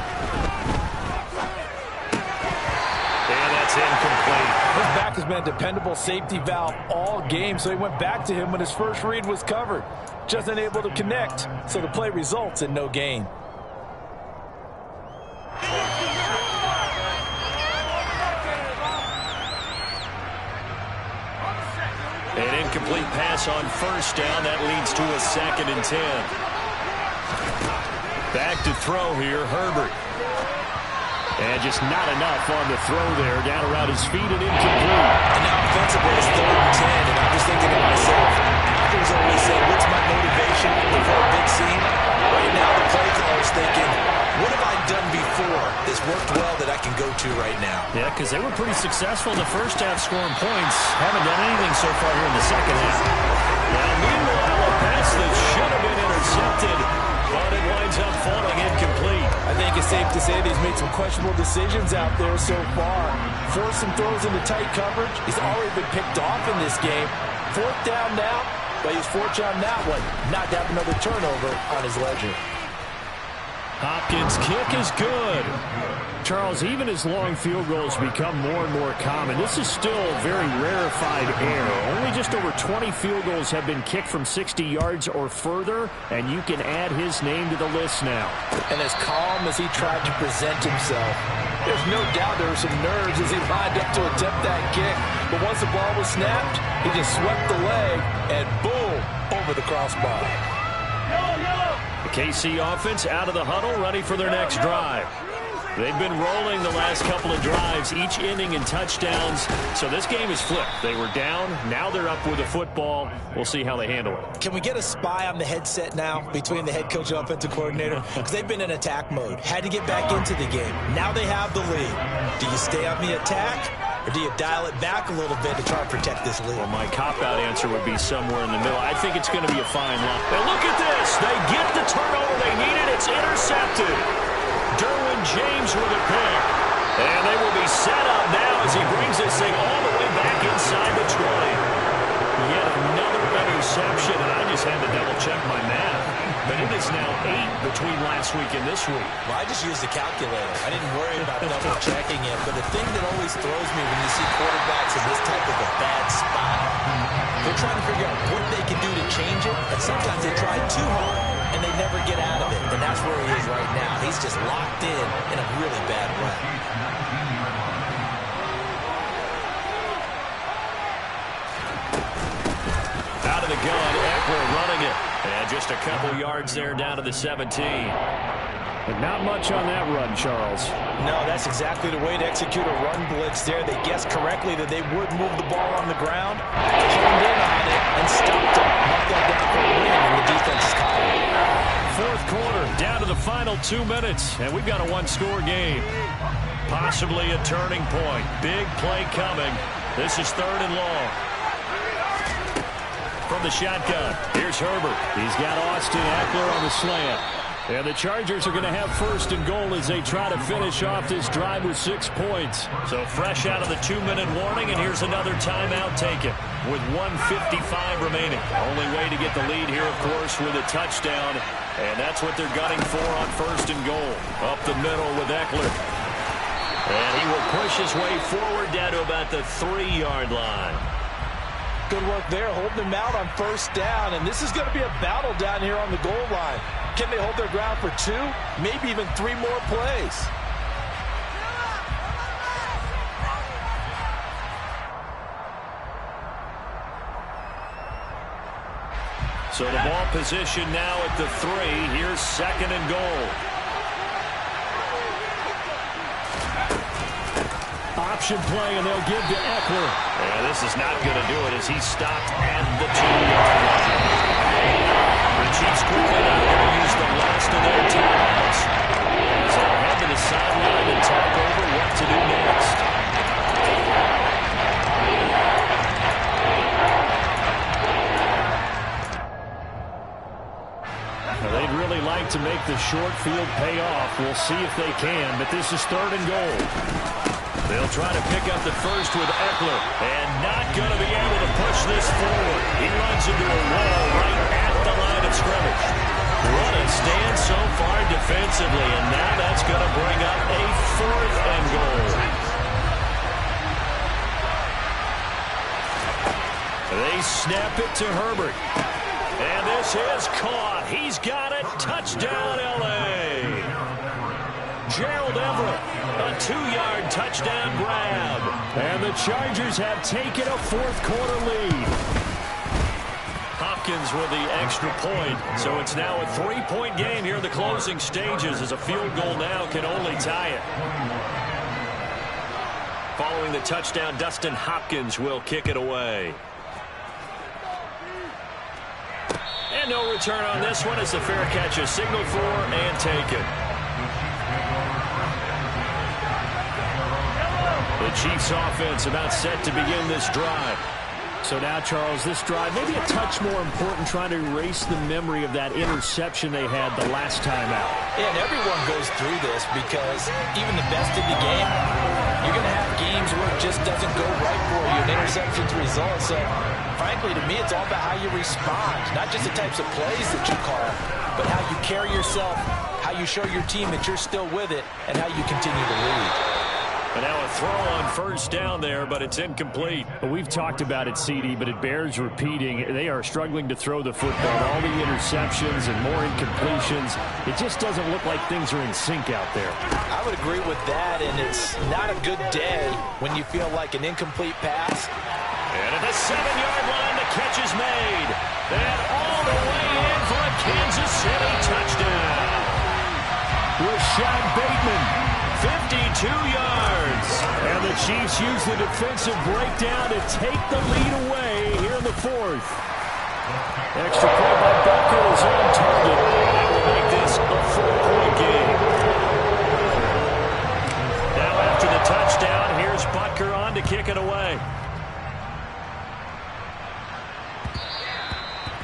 [SPEAKER 1] And that's incomplete.
[SPEAKER 2] His back has been a dependable safety valve all game, so he went back to him when his first read was covered. Just unable to connect, so the play results in no gain.
[SPEAKER 1] An incomplete pass on 1st down. That leads to a 2nd and 10. Back to throw here, Herbert. And just not enough on the throw there. Down around his feet and incomplete.
[SPEAKER 2] And now offensively it's 3rd and 10. And I'm just thinking to myself, actors always say, what's my motivation before a big scene? Right now the play caller's thinking, what have I done before that's worked well that I can go to right now?
[SPEAKER 6] Yeah, because they were pretty successful in the first half scoring points. Haven't done anything so far here in the second half.
[SPEAKER 1] Now, meanwhile, a pass that should have been intercepted, but it winds up falling incomplete.
[SPEAKER 2] I think it's safe to say that he's made some questionable decisions out there so far. Forced some throws into tight coverage. He's already been picked off in this game. 4th down now, but he's fortunate on that one. Not to have another turnover on his ledger.
[SPEAKER 1] Hopkins' kick is good.
[SPEAKER 6] Charles, even as long field goals become more and more common, this is still a very rarefied air. Only just over 20 field goals have been kicked from 60 yards or further, and you can add his name to the list now.
[SPEAKER 2] And as calm as he tried to present himself, there's no doubt there were some nerves as he lined up to attempt that kick. But once the ball was snapped, he just swept the leg, and boom, over the crossbar.
[SPEAKER 1] The KC offense out of the huddle, ready for their next drive. They've been rolling the last couple of drives, each inning in touchdowns. So this game is flipped. They were down. Now they're up with the football. We'll see how they handle it.
[SPEAKER 2] Can we get a spy on the headset now between the head coach and offensive coordinator? Because they've been in attack mode. Had to get back into the game. Now they have the lead. Do you stay on the attack? Or do you dial it back a little bit to try and protect this lead?
[SPEAKER 1] Well, my cop-out answer would be somewhere in the middle. I think it's going to be a fine line. Now look at this. They get the turnover they needed. It's intercepted. Derwin James with a pick. And they will be set up now as he brings this thing all the way back inside the 20. Yet another interception, and I just had to double-check my math. But it is now 8 between last week and this week.
[SPEAKER 2] Well, I just used the calculator. I didn't worry about double-checking it. But the thing that always throws me when you see quarterbacks in this type of a bad spot, they're trying to figure out what they can do to change it. And sometimes they try too hard, and they never get out of it. And that's where he is right now. He's just locked in a really bad way.
[SPEAKER 1] Out of the gun, Eckler running it. And just a couple yards there down to the 17.
[SPEAKER 6] But not much on that run, Charles.
[SPEAKER 2] No, that's exactly the way to execute a run blitz there. They guessed correctly that they would move the ball on the ground, honed in on it, and stopped it. Knocked that down for a win, and the defense is calling.
[SPEAKER 1] Fourth quarter, down to the final 2 minutes, and we've got a one-score game. Possibly a turning point. Big play coming. This is 3rd and long. From the shotgun, here's Herbert. He's got Austin Eckler on the slant. And the Chargers are going to have 1st and goal as they try to finish off this drive with 6 points. So fresh out of the 2-minute warning, and here's another timeout taken. with 1:55 remaining. Only way to get the lead here, of course, with a touchdown. And that's what they're gunning for on 1st and goal. Up the middle with Eckler. And he will push his way forward down to about the 3-yard line.
[SPEAKER 2] Good work there, holding them out on 1st down. And this is going to be a battle down here on the goal line. Can they hold their ground for 2, maybe even 3 more plays?
[SPEAKER 1] So the ball position now at the 3. Here's 2nd and goal.
[SPEAKER 6] Option play, and they'll give to Eckler.
[SPEAKER 1] Yeah, this is not going to do it as he's stopped at the 2-yard line. The Chiefs quickly now going to use the last of their timeouts as they'll head to the sideline and talk over what to do next.
[SPEAKER 6] Now, they'd really like to make the short field pay off. We'll see if they can, but this is 3rd and goal.
[SPEAKER 1] They'll try to pick up the first with Eckler, and not going to be able to push this forward. He runs into a wall right at the line of scrimmage. What a stand so far defensively, and now that's going to bring up a 4th and goal. They snap it to Herbert. And this is caught. He's got it. Touchdown, L.A. Gerald Everett, a 2-yard touchdown grab.
[SPEAKER 6] And the Chargers have taken a 4th-quarter lead.
[SPEAKER 1] Hopkins with the extra point. So it's now a 3-point game here in the closing stages as a field goal now can only tie it. Following the touchdown, Dustin Hopkins will kick it away. And no return on this one as the fair catch is signaled for and taken. The Chiefs offense about set to begin this drive.
[SPEAKER 6] So now, Charles, this drive maybe a touch more important, trying to erase the memory of that interception they had the last time out.
[SPEAKER 2] Yeah, and everyone goes through this because even the best in the game, you're going to have games where it just doesn't go right for you, and interceptions result. So, frankly, to me, it's all about how you respond, not just the types of plays that you call, but how you carry yourself, how you show your team that you're still with it, and how you continue to lead.
[SPEAKER 1] And now a throw on 1st down there, but it's incomplete.
[SPEAKER 6] Well, we've talked about it, CD, but it bears repeating. They are struggling to throw the football. All the interceptions and more incompletions. It just doesn't look like things are in sync out there.
[SPEAKER 2] I would agree with that, and it's not a good day when you feel like an incomplete pass.
[SPEAKER 1] And at the 7-yard line, the catch is made. And all the way in for a Kansas City touchdown.
[SPEAKER 6] Rashad Bateman,
[SPEAKER 1] 52 yards.
[SPEAKER 6] And the Chiefs use the defensive breakdown to take the lead away here in the 4th. Extra play by Butker is on target.
[SPEAKER 1] That will make this a 4-point game. Now after the touchdown, here's Butker on to kick it away.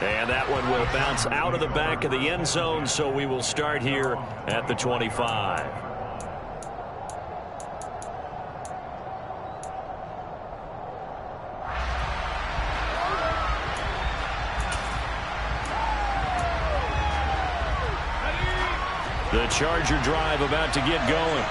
[SPEAKER 1] And that one will bounce out of the back of the end zone, so we will start here at the 25. The Charger drive about to get going.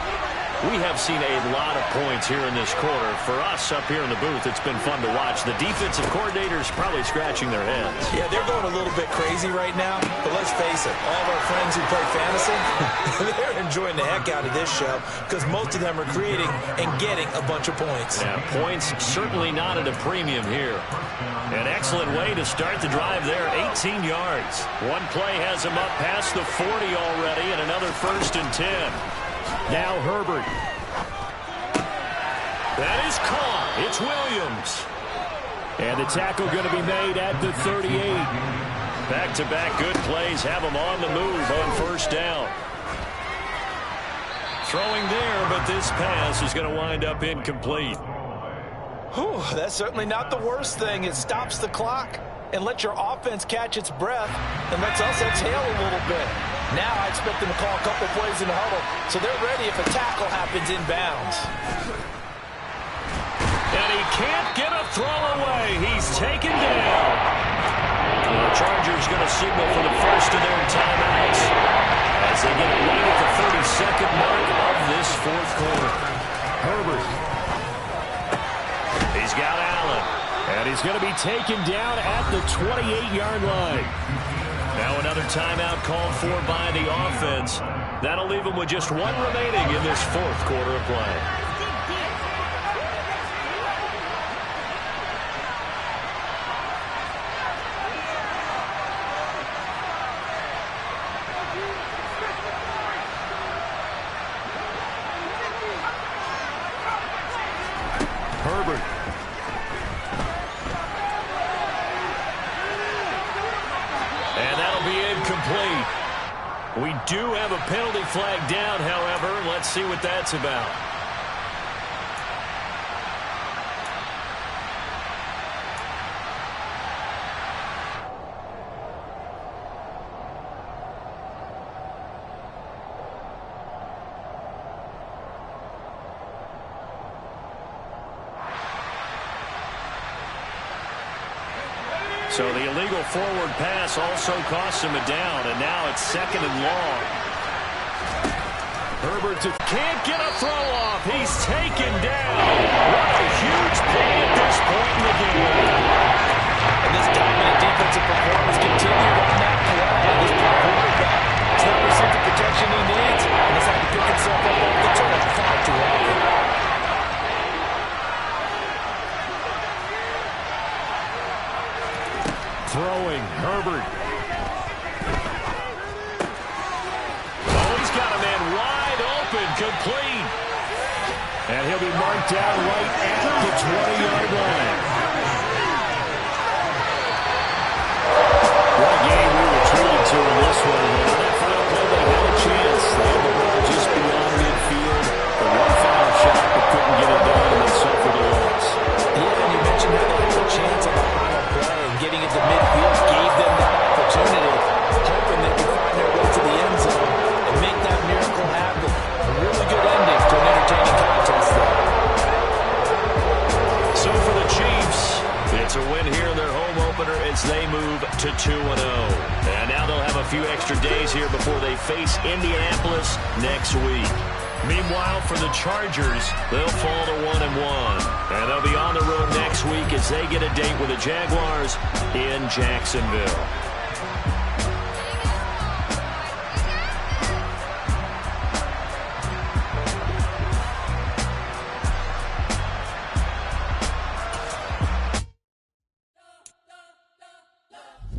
[SPEAKER 1] We have seen a lot of points here in this quarter. For us up here in the booth, it's been fun to watch. The defensive coordinators probably scratching their heads.
[SPEAKER 2] Yeah, they're going a little bit crazy right now, but let's face it, all of our friends who play fantasy, they're enjoying the heck out of this show because most of them are creating and getting a bunch of points.
[SPEAKER 1] Yeah, points certainly not at a premium here. An excellent way to start the drive there, 18 yards. One play has him up past the 40 already, and another 1st and 10.
[SPEAKER 6] Now Herbert.
[SPEAKER 1] That is caught. It's Williams.
[SPEAKER 6] And the tackle going to be made at the 38.
[SPEAKER 1] Back-to-back good plays have him on the move on 1st down. Throwing there, but this pass is going to wind up incomplete.
[SPEAKER 2] Whew, that's certainly not the worst thing. It stops the clock and lets your offense catch its breath and lets us exhale a little bit. Now I expect them to call a couple plays in the huddle so they're ready if a tackle happens inbounds.
[SPEAKER 1] And he can't get a throw away. He's taken down. The Chargers going to signal for the first of their timeouts as they get it right at the 32nd mark of this fourth quarter. Herbert. He's got Allen. And he's going to be taken down at the 28-yard line. Now another timeout called for by the offense. That'll leave them with just one remaining in this fourth quarter of play. Herbert. And that'll be incomplete. We do have a penalty flag down, however. Let's see what that's about. So the illegal forward pass also costs him a down, and now it's 2nd and long. Herbert can't get a throw off. He's taken down. What a huge play at this point in the game.
[SPEAKER 2] And this dominant defensive performance continued on that play. This quarterback has not received the protection he needs, and has had to pick himself up off the turf far too often.
[SPEAKER 1] Throwing, Herbert. Oh, he's got a man wide open, complete. And he'll be marked down right at the 20-yard line. What a game we were treated to in this one. The NFL play, they had a chance. They had the ball just beyond midfield. The one final shot, but couldn't get it done, and then suffered a loss.
[SPEAKER 2] Yeah, and you mentioned how they had a chance on the final play, and getting it to midfield gave them that opportunity, hoping they could find their way to the end zone and make that miracle happen. A really good ending to an entertaining contest there.
[SPEAKER 1] So for the Chiefs, it's a win here in their home opener as they move to 2-0. And now they'll have a few extra days here before they face Indianapolis next week. Meanwhile, for the Chargers, they'll fall to 1-1. And they'll be on the road next week as they get a date with the Jaguars in Jacksonville.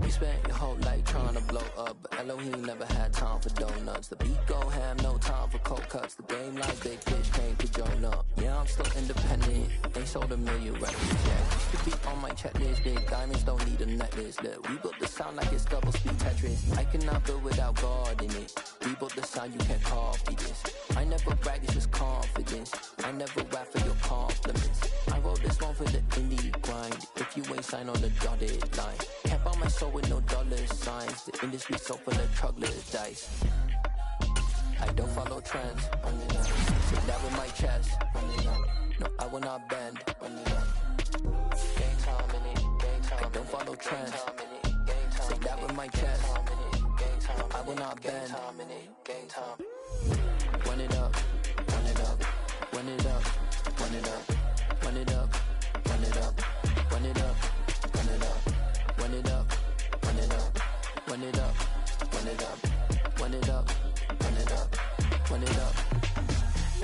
[SPEAKER 7] Spent your whole life trying to blow up, but Elohim never had time for donuts. The beat gon' have no time for cold cuts. The game like big fish came to join up. Yeah, I'm still independent. They sold a million records. Yeah, used to be on my checklist. Big diamonds don't need a necklace. Look, we built the sound like it's double speed Tetris. I cannot build without God in it. We built the sound, you can't copy this. I never brag, it's just confidence. I never rap for your compliments. I wrote this one for the indie grind. If you ain't signed on the dotted line, can't buy my soul with no dollar signs. The industry so full of troglodytes. I don't follow trends. Say that with my chest. No, I will not bend. Game time in it. I don't follow trends. Say that with my chest. I will not bend. Game time. Run it up. Run it up. Run it up. Run it up. Run it up. Run it up. Run it up. Run it up. Run it up. Run it up. Run it up. Run it up. Run it up. Run it up. Run it up.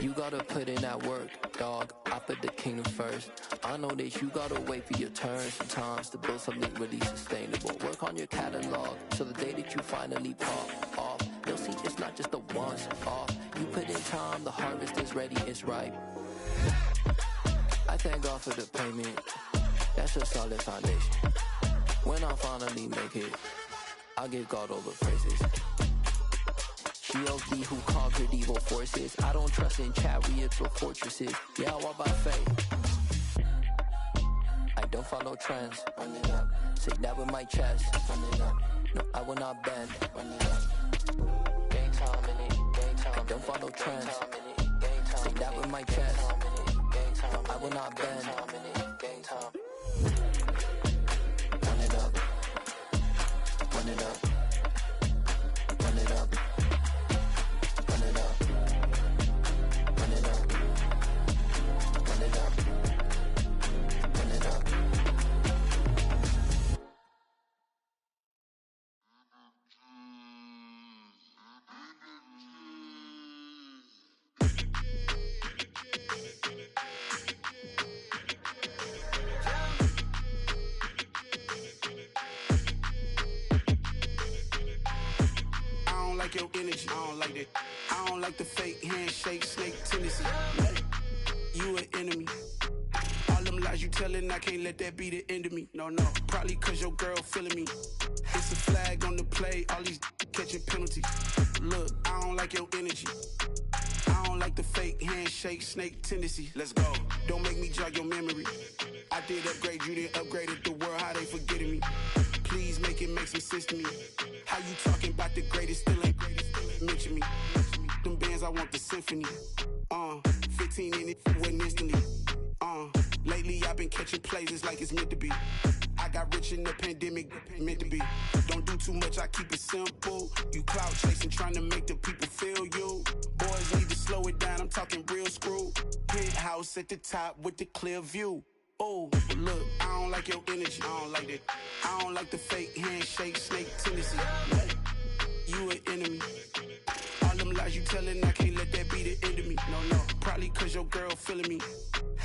[SPEAKER 7] You gotta put in that work, dog. I put the kingdom first. I know that you gotta wait for your turn sometimes to build something really sustainable. Work on your catalog so the day that you finally pop off, they'll see it's not just a once off. You put in time, the harvest is ready, it's ripe. I thank God for the payment. That's a solid foundation. When I finally make it, I'll give God all the praises. G.O.D. who conquered evil forces. I don't trust in chariots or fortresses. Yeah, I walk by faith. I don't follow trends. Run it up. Say that with my chest. Run it up. No, I will not bend. Run it up. Game time in it. Game time. I don't follow trends. Say that with my chest. I will not bend. Game time. Run it up. Run it up. Run it up. Run it up. Run it up. Run it up. Run it up.
[SPEAKER 8] Your energy, I don't like that. I don't like the fake handshake, snake tendency. You an enemy. All them lies you telling, I can't let that be the end of me. No, probably cause your girl feeling me. It's a flag on the play, all these catching penalties. Look, I don't like your energy. I don't like the fake handshake, snake tendency. Let's go. Don't make me jog your memory. I did upgrade, you didn't upgrade it. The world, how they forgetting me. Please make it make some sense to me. How you talking about the greatest, still ain't mention me. Them bands, I want the symphony. 15 in it, went instantly. Lately I've been catching plays, it's like it's meant to be. I got rich in the pandemic, meant to be. Don't do too much, I keep it simple. You clout chasing, trying to make the people feel you. Boys need to slow it down, I'm talking real screw. Penthouse at the top with the clear view. Oh, look, I don't like your energy, I don't like that. I don't like the fake handshake, snake tendency. You an enemy. All them lies you telling, I can't let that be the end of me. No, probably cause your girl feeling me.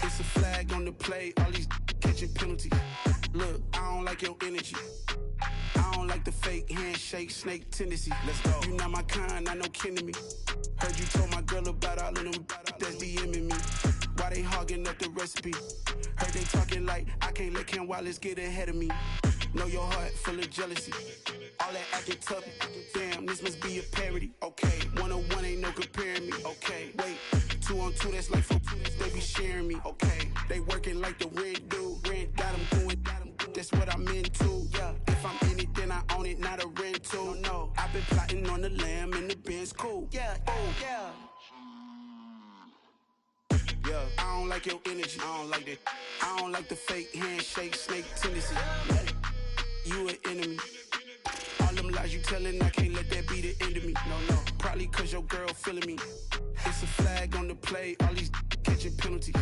[SPEAKER 8] It's a flag on the play, all these catching penalties. Look, I don't like your energy. I don't like the fake handshake, snake tendency. Let's go. You not my kind, I know kin to me. Heard you told my girl about all of them that's DMing me. Why they hogging up the recipe? Heard they talking like I can't let Ken Wallace get ahead of me. Know your heart full of jealousy. All that acting tough, damn, this must be a parody. Okay, 1-on-1 ain't no comparing me. Okay, wait, 2-on-2, that's like 4-2, they be sharing me. Okay, they working like the rent do. Rent got them going, that's what I'm into. Yeah, if I'm in it, then I own it, not a rental. No, I've been plotting on the lamb and the Benz cool. Yeah, oh, yeah. Yeah, I don't like your energy, I don't like that. I don't like the fake handshake, snake tendency. You an enemy. All them lies you telling, I can't let that be the end of me. No, probably cause your girl feeling me. It's a flag on the play, all these catching penalties.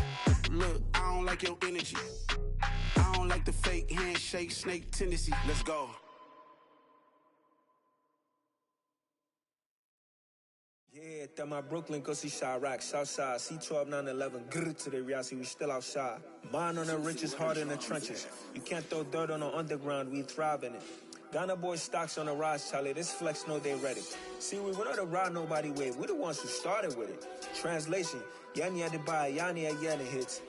[SPEAKER 8] Look, I don't like your energy. I don't like the fake handshake, snake tendency. Let's go.
[SPEAKER 9] Yeah, that my Brooklyn, go see Chirac, Southside, C12, 911, grrr to the reality, we still outside. Mine on the riches, hard in the trenches. You can't throw dirt on the underground, we thrive in it. Ghana boys stocks on the rise, Charlie, this flex know they ready. See, we went on the ride nobody with, we the ones who started with it. Translation, Yanni had to buy, Yanni had Yanni hits.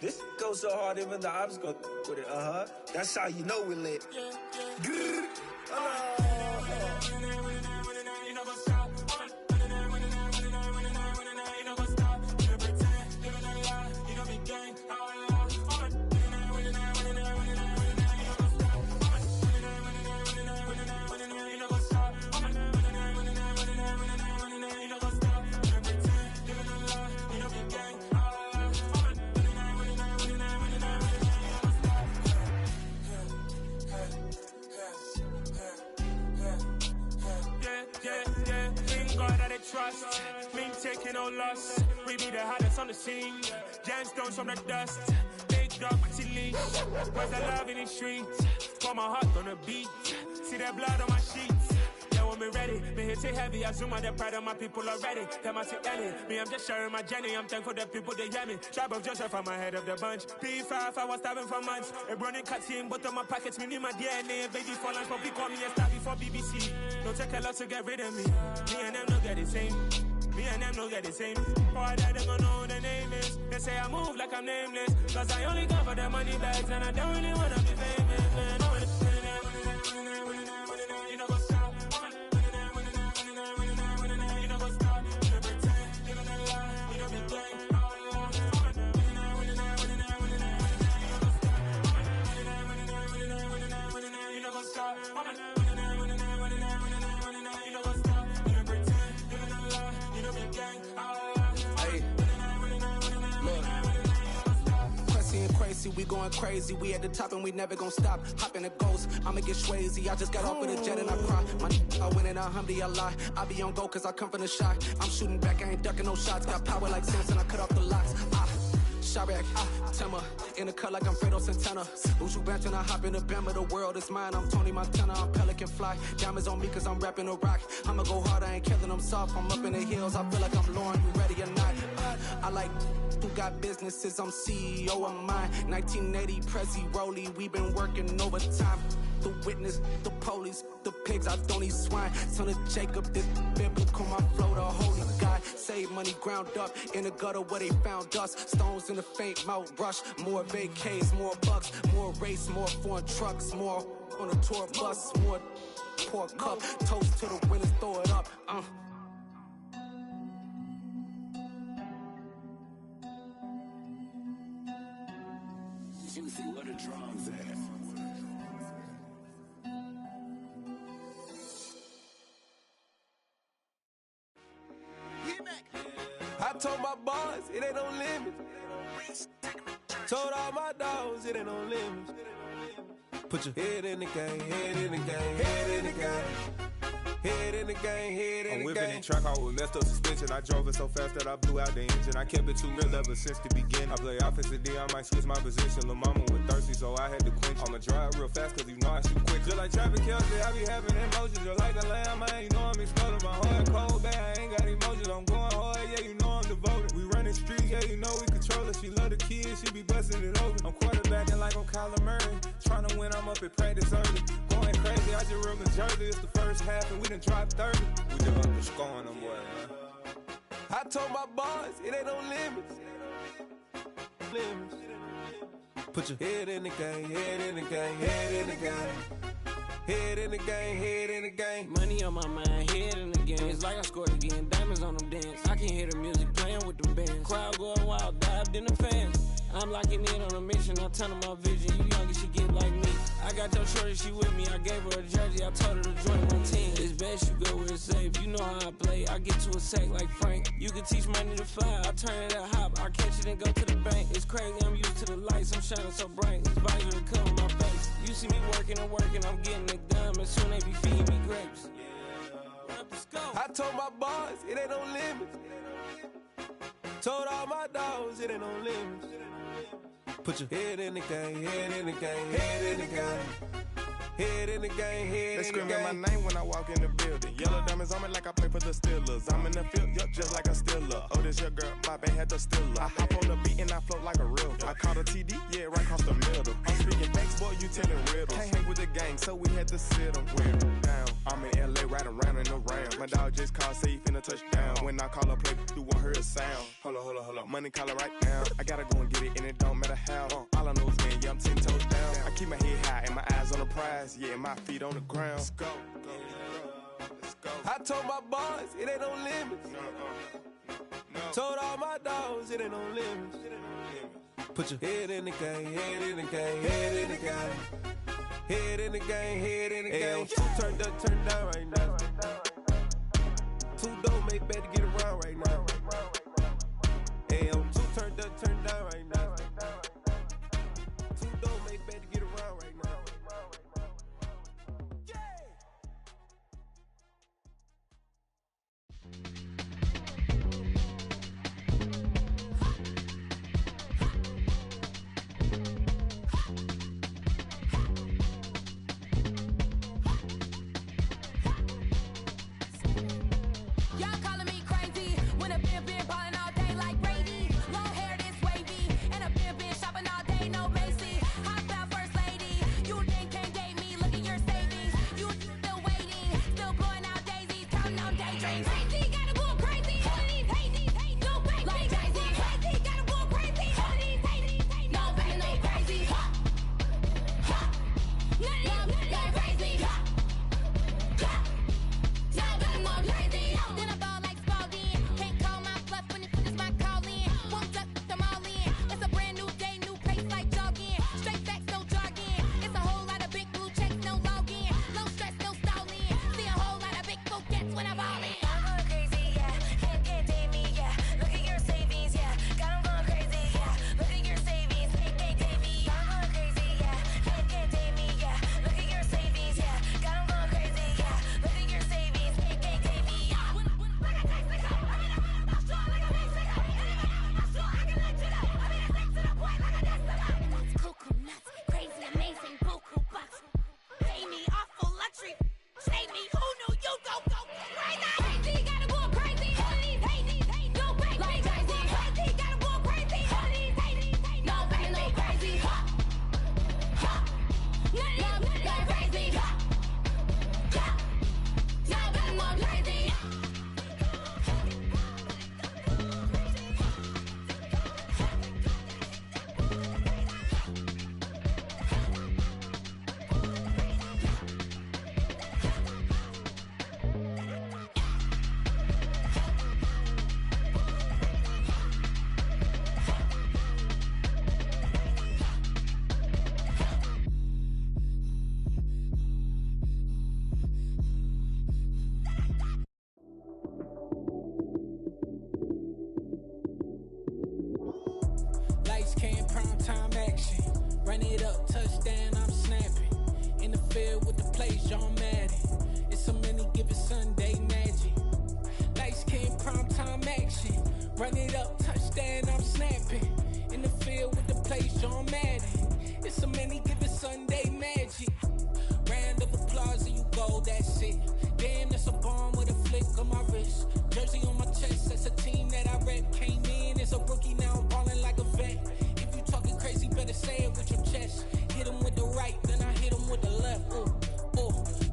[SPEAKER 9] This goes so hard, even the ops go with it, That's how you know we lit. Grrr,
[SPEAKER 10] trust, me taking no loss. We be the hottest on the scene. Gemstones from the dust. Big dog, pretty leash. Where's the love in the streets? Pour my heart on the beat. See that blood on my sheets. Yeah, when me ready, me hit it heavy. I zoom out the pride of my people already. Them I see Ellie. Me, I'm just sharing my journey. I'm thankful that people they hear me. Tribe of Joseph, I'm ahead of the bunch. P5, I was starving for months. A running cuts in, but on my pockets, me need my DNA. Baby for lunch, but we call me a star before BBC. Don't take a lot to get rid of me. Me and them don't get the same. Me and them don't get the same. Boy, that they gonna know who the name is. They say I move like I'm nameless. Cause I only come for the money bags. And I don't really wanna be famous, man. You know what's up? You know what's up? You don't pretend, living a lie. You don't be gang. You know what's up?
[SPEAKER 8] crazy, we going crazy. We at the top and we never gonna stop. Hop in a ghost, I'ma get Swayze. I just got off of the jet and I cry. My I win in a Humvee, I lie. I be on go cause I come from the shot. I'm shooting back, I ain't ducking no shots. Got power like Samson, I cut off the locks. Chirac, Tema, in the cut like I'm Fredo Santana. Uju Benton, I hop in the Bama, the world is mine. I'm Tony Montana, I'm Pelican Fly. Diamonds on me cause I'm rapping a rock. I'ma go hard, I ain't killing them soft. I'm up in the hills, I feel like I'm Lauren, you ready or not? I like who got businesses, I'm CEO of mine. 1980, Prezi Rolly, we been working overtime. The witness, the police, the pigs, I don't eat swine. Son of Jacob, this biblical, my flow, the holy God. Save money ground up in the gutter where they found us. Stones in the faint mouth rush. More vacays, more bucks, more race, more foreign trucks, more on a tour bus, more pour cup. Toast to the winners, throw it up.
[SPEAKER 11] Juicy, where the drums at?
[SPEAKER 12] I told my boys, it ain't no limits. Told all my dogs, it ain't no limits. Put your head in the game, head in the game, head in the game. Head in the game, head in the game.
[SPEAKER 13] I'm whipping the track out with messed up suspension. I drove it so fast that I blew out the engine. I kept it too real ever since the beginning. I play offensive D, I might switch my position. Lil' mama was thirsty, so I had to quench. I'ma drive real fast, cause you know I shoot quick. Just like traffic Kelsey, I be having emotions. Just like a lamb, man, you know I'm exploding. My heart cold, bad, I ain't got emotions. I'm going hard, yeah, you know I'm devoted. We running streets, yeah, you know we control it. She love the kids, she be busting it over. I'm quarterbacking like I'm Kyler Murray. Trying to win, I'm up at practice early. Going crazy, I just real Jersey. It's the first half and we done dropped 30. We just underscoring them, boy, man.
[SPEAKER 12] I told my boys, it ain't no limits. Put your head in the game, head in the game, head in the game. Head in the game, head in the game.
[SPEAKER 14] Money on my mind, head in the game. It's like I scored again, diamonds on them dance. I can hear the music playing with them bands. Crowd going wild, dived in the fans. I'm locking in on a mission, I'm turning my vision. You young and she get like me. I got your shorty, she with me. I gave her a jersey, I told her to join my team. It's best you go where it's safe. You know how I play, I get to a sack like Frank. You can teach money to fly, I turn it at hop. I catch it and go to the bank. It's crazy, I'm used to the lights, I'm shining so bright. This visor to cover my face. You see me working and working, I'm getting it done. And soon they be feeding me grapes.
[SPEAKER 12] I told my boys, it ain't no limits. Told all my dogs, it ain't no limits. Put your head in the game, head in the game, head in the game. Head in the game, head in the game.
[SPEAKER 15] They screaming my name when I walk in the building. Yellow diamonds on me like I play for the Steelers. I'm in the field, yup, just like a Steeler. Oh, this your girl, my band had the Steeler. I hop on the beat and I float like a river. I caught a TD, yeah, right across the middle. I'm speaking facts, boy, you telling riddles. Can't hang with the gang, so we had to sit them down. I'm in LA, riding around in the round. My dog just called, say he finna touchdown. When I call a play, you won't hear a sound. Hold up, money call it right down. I gotta go and get it, and it don't matter how. All I know is, man, yeah, I'm 10 toes down. I keep my head high and my eyes on the prize. Yeah, my feet on the ground. Let's go. I told my boys, it ain't no limits. Told all my dogs, it ain't no limits. Put your head in the game, head in the game, head in the game. Head in the game, head in the game. Two turned up, turned down right now. Two dope, make better get around right now. Hey, two turned up, turned down right now. Two dope, make better get around right now.
[SPEAKER 16] Y'all calling me crazy when a
[SPEAKER 14] touchdown, I'm snapping. In the field with the plays, John Madden. It's so many given Sunday magic. Lights came primetime action. Run it up, touchdown, I'm snapping. In the field with the plays, John Madden. It's so many given Sunday magic. Round of applause and you go, that's it. Damn, that's a bomb with a flick on my wrist. Jersey on my chest, that's a team that I rep. Came in as a rookie, now I'm ballin' like a vet. If you talking crazy, better say it with your chest. Hit him with the right, then I hit him with the left.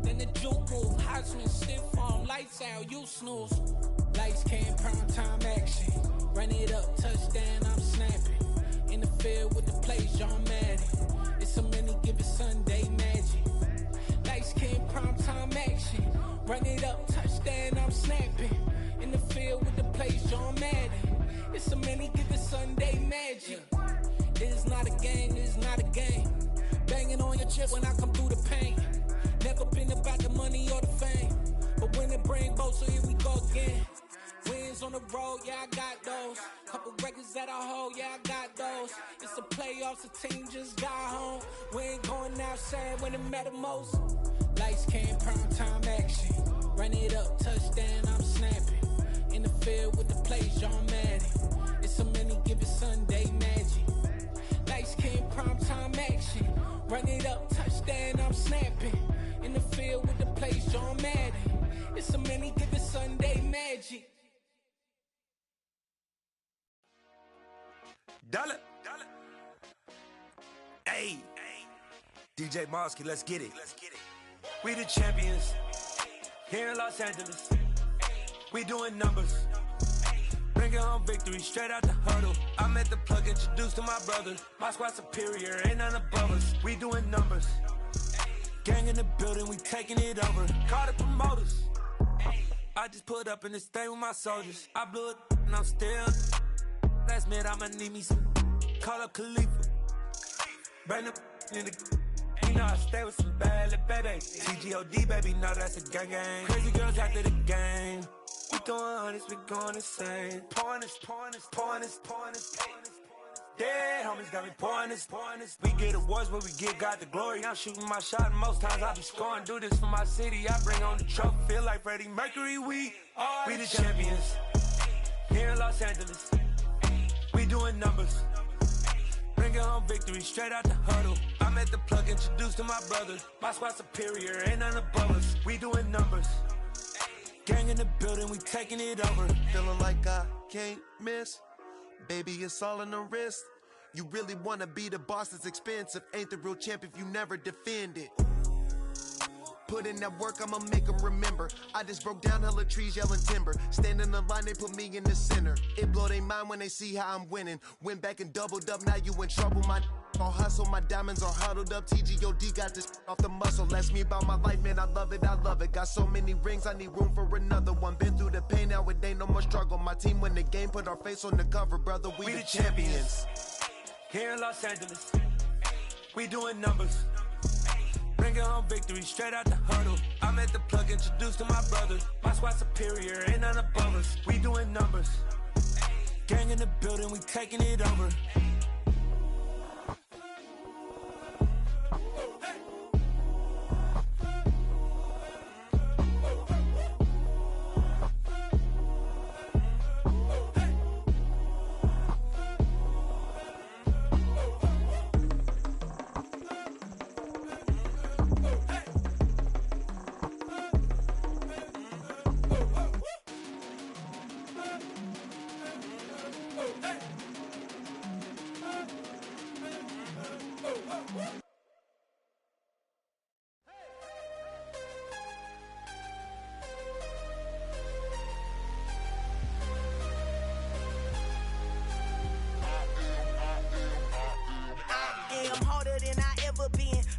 [SPEAKER 14] Then the juke move, Heisman stiff arm, lights out, you snooze. Lights came, prime time action. Run it up, touchdown, I'm snapping. In the field with the plays, John Madden. It's so many given Sunday magic. Lights came, prime time action. Run it up, touchdown, I'm snapping. In the field with the plays, John Madden. It's so many given Sunday magic. It is not a game, it is not a game. Banging on your chest when I come through the pain. Never been about the money or the fame. But when it bring both, so here we go again. Wins on the road, yeah, I got those. Couple records that I hold, yeah, I got those. It's the playoffs, the team just got home. We ain't going outside when it matter most. Lights came, prime time action. Run it up, touchdown, I'm snapping. In the field with the plays, John Madden. It's so many given Sunday magic. Lights came, prime time action. Run it up, touchdown, I'm snapping. In the field with the plays, John Madden. It's so many given Sunday magic.
[SPEAKER 12] Dollar. Hey. DJ Mosky, let's get it. We the champions. Here in Los Angeles. We doing numbers. Bringing home victory straight out the huddle. I'm at the plug, introduced to my brother. My squad superior, ain't none above us. We doing numbers. Gang in the building, we taking it over. Call the promoters. I just put up in this thing with my soldiers. I blew it and I'm still. Last minute I'ma need me some. Call up Khalifa. Bring them in the. You know I stay with some bad little baby. TGOD baby, no that's a gang gang. Crazy girls after the game. We throwing hundreds, we going insane. Pouring this. Dead homies got me pouring this. We get awards, but we get God the glory. I'm shooting my shot, and most times I be scoring. Do this for my city, I bring on the trophy. Feel like Freddie Mercury, we the champions. Here in Los Angeles, we doing numbers. Bringing home victory straight out the huddle. I'm at the plug, introduced to my brother. My squad superior, ain't none above us. We doing numbers. Gang in the building, we taking it over.
[SPEAKER 16] Feeling like I can't miss. Baby, it's all in the wrist. You really wanna be the boss, it's expensive. Ain't the real champ if you never defend it. Put in that work, I'ma make them remember. I just broke down hella trees, yelling timber. Stand in the line, they put me in the center. It blow their mind when they see how I'm winning. Went back and doubled up, now you in trouble. My all hustle, my diamonds are huddled up. TGOD got this off the muscle. Ask me about my life, man, I love it. Got so many rings, I need room for another one. Been through the pain, now it ain't no more struggle. My team win the game, put our face on the cover, brother. We the champions.
[SPEAKER 12] Here in Los Angeles, we doing numbers. Bringing home victory straight out the huddle. I'm at the plug, introduced to my brother. My squad superior, ain't none above us. We doing numbers. Gang in the building, we taking it over.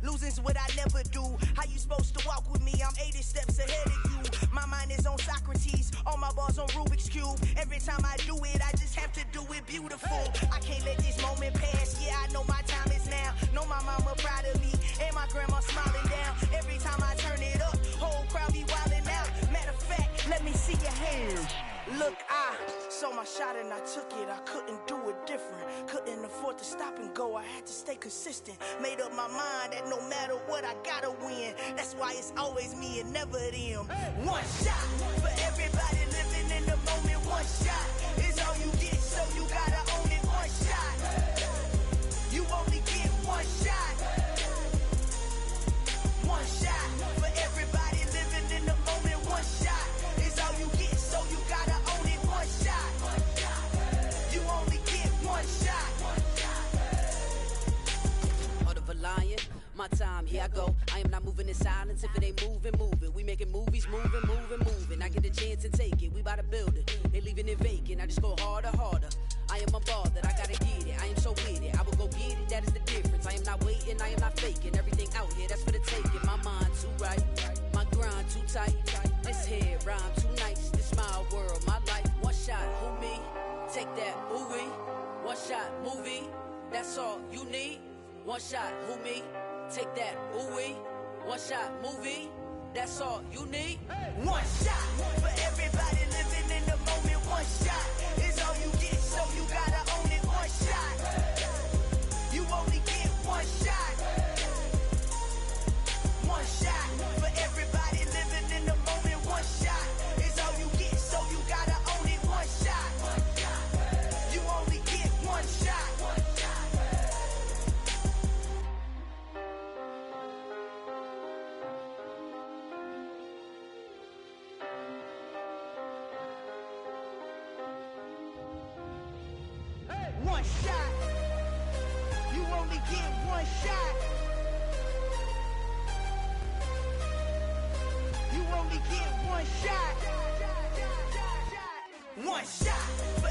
[SPEAKER 17] Losing's what I never do. How you supposed to walk with me? I'm 80 steps ahead of you. My mind is on Socrates, all my bars on Rubik's Cube. Every time I do it, I just have to do it beautiful. I can't let this moment pass. Yeah, I know my time is now. Know my mama proud of me, and my grandma smiling down. Every time I turn it up, whole crowd be wilding out. Matter of fact, let me see your hands. Look, I saw my shot and I took it. I couldn't do it different. Couldn't afford afford to stop and go. I had to stay consistent. Made up my mind that no matter what, I gotta win. That's why it's always me and never them. One shot for everybody living in the moment. One shot is all you get, so you gotta own it. One shot. You only get one shot. One shot for everybody living in the moment. One shot is all you get, so you gotta own it. One shot. You only get one shot.
[SPEAKER 18] Heart of a lion, my time, here I go. I am not moving in silence. If it ain't moving, moving. We making movies, moving, moving, moving. I get a chance to take it. We bout to build it. They leaving it vacant. I just go harder, harder. I am a ball that I gotta get it. I am so with it. I will go get it. That is the difference. I am not waiting. I am not faking. Everything out here, that's for the taking. My mind too right. My grind too tight. This head rhyme too nice. This my world, my life. One shot, who me? Take that, movie. One shot, movie. That's all you need. One shot, who me? Take that, ooh-wee. One shot, movie. That's all you need.
[SPEAKER 17] One shot for everybody living in the moment. One shot is all you get, so you gotta own it. One shot. You only get one shot. One shot for everybody living in the moment. One shot is all you get, so you gotta own it. One shot. You only get one shot. One shot. You only get one shot. You only get one shot. One shot.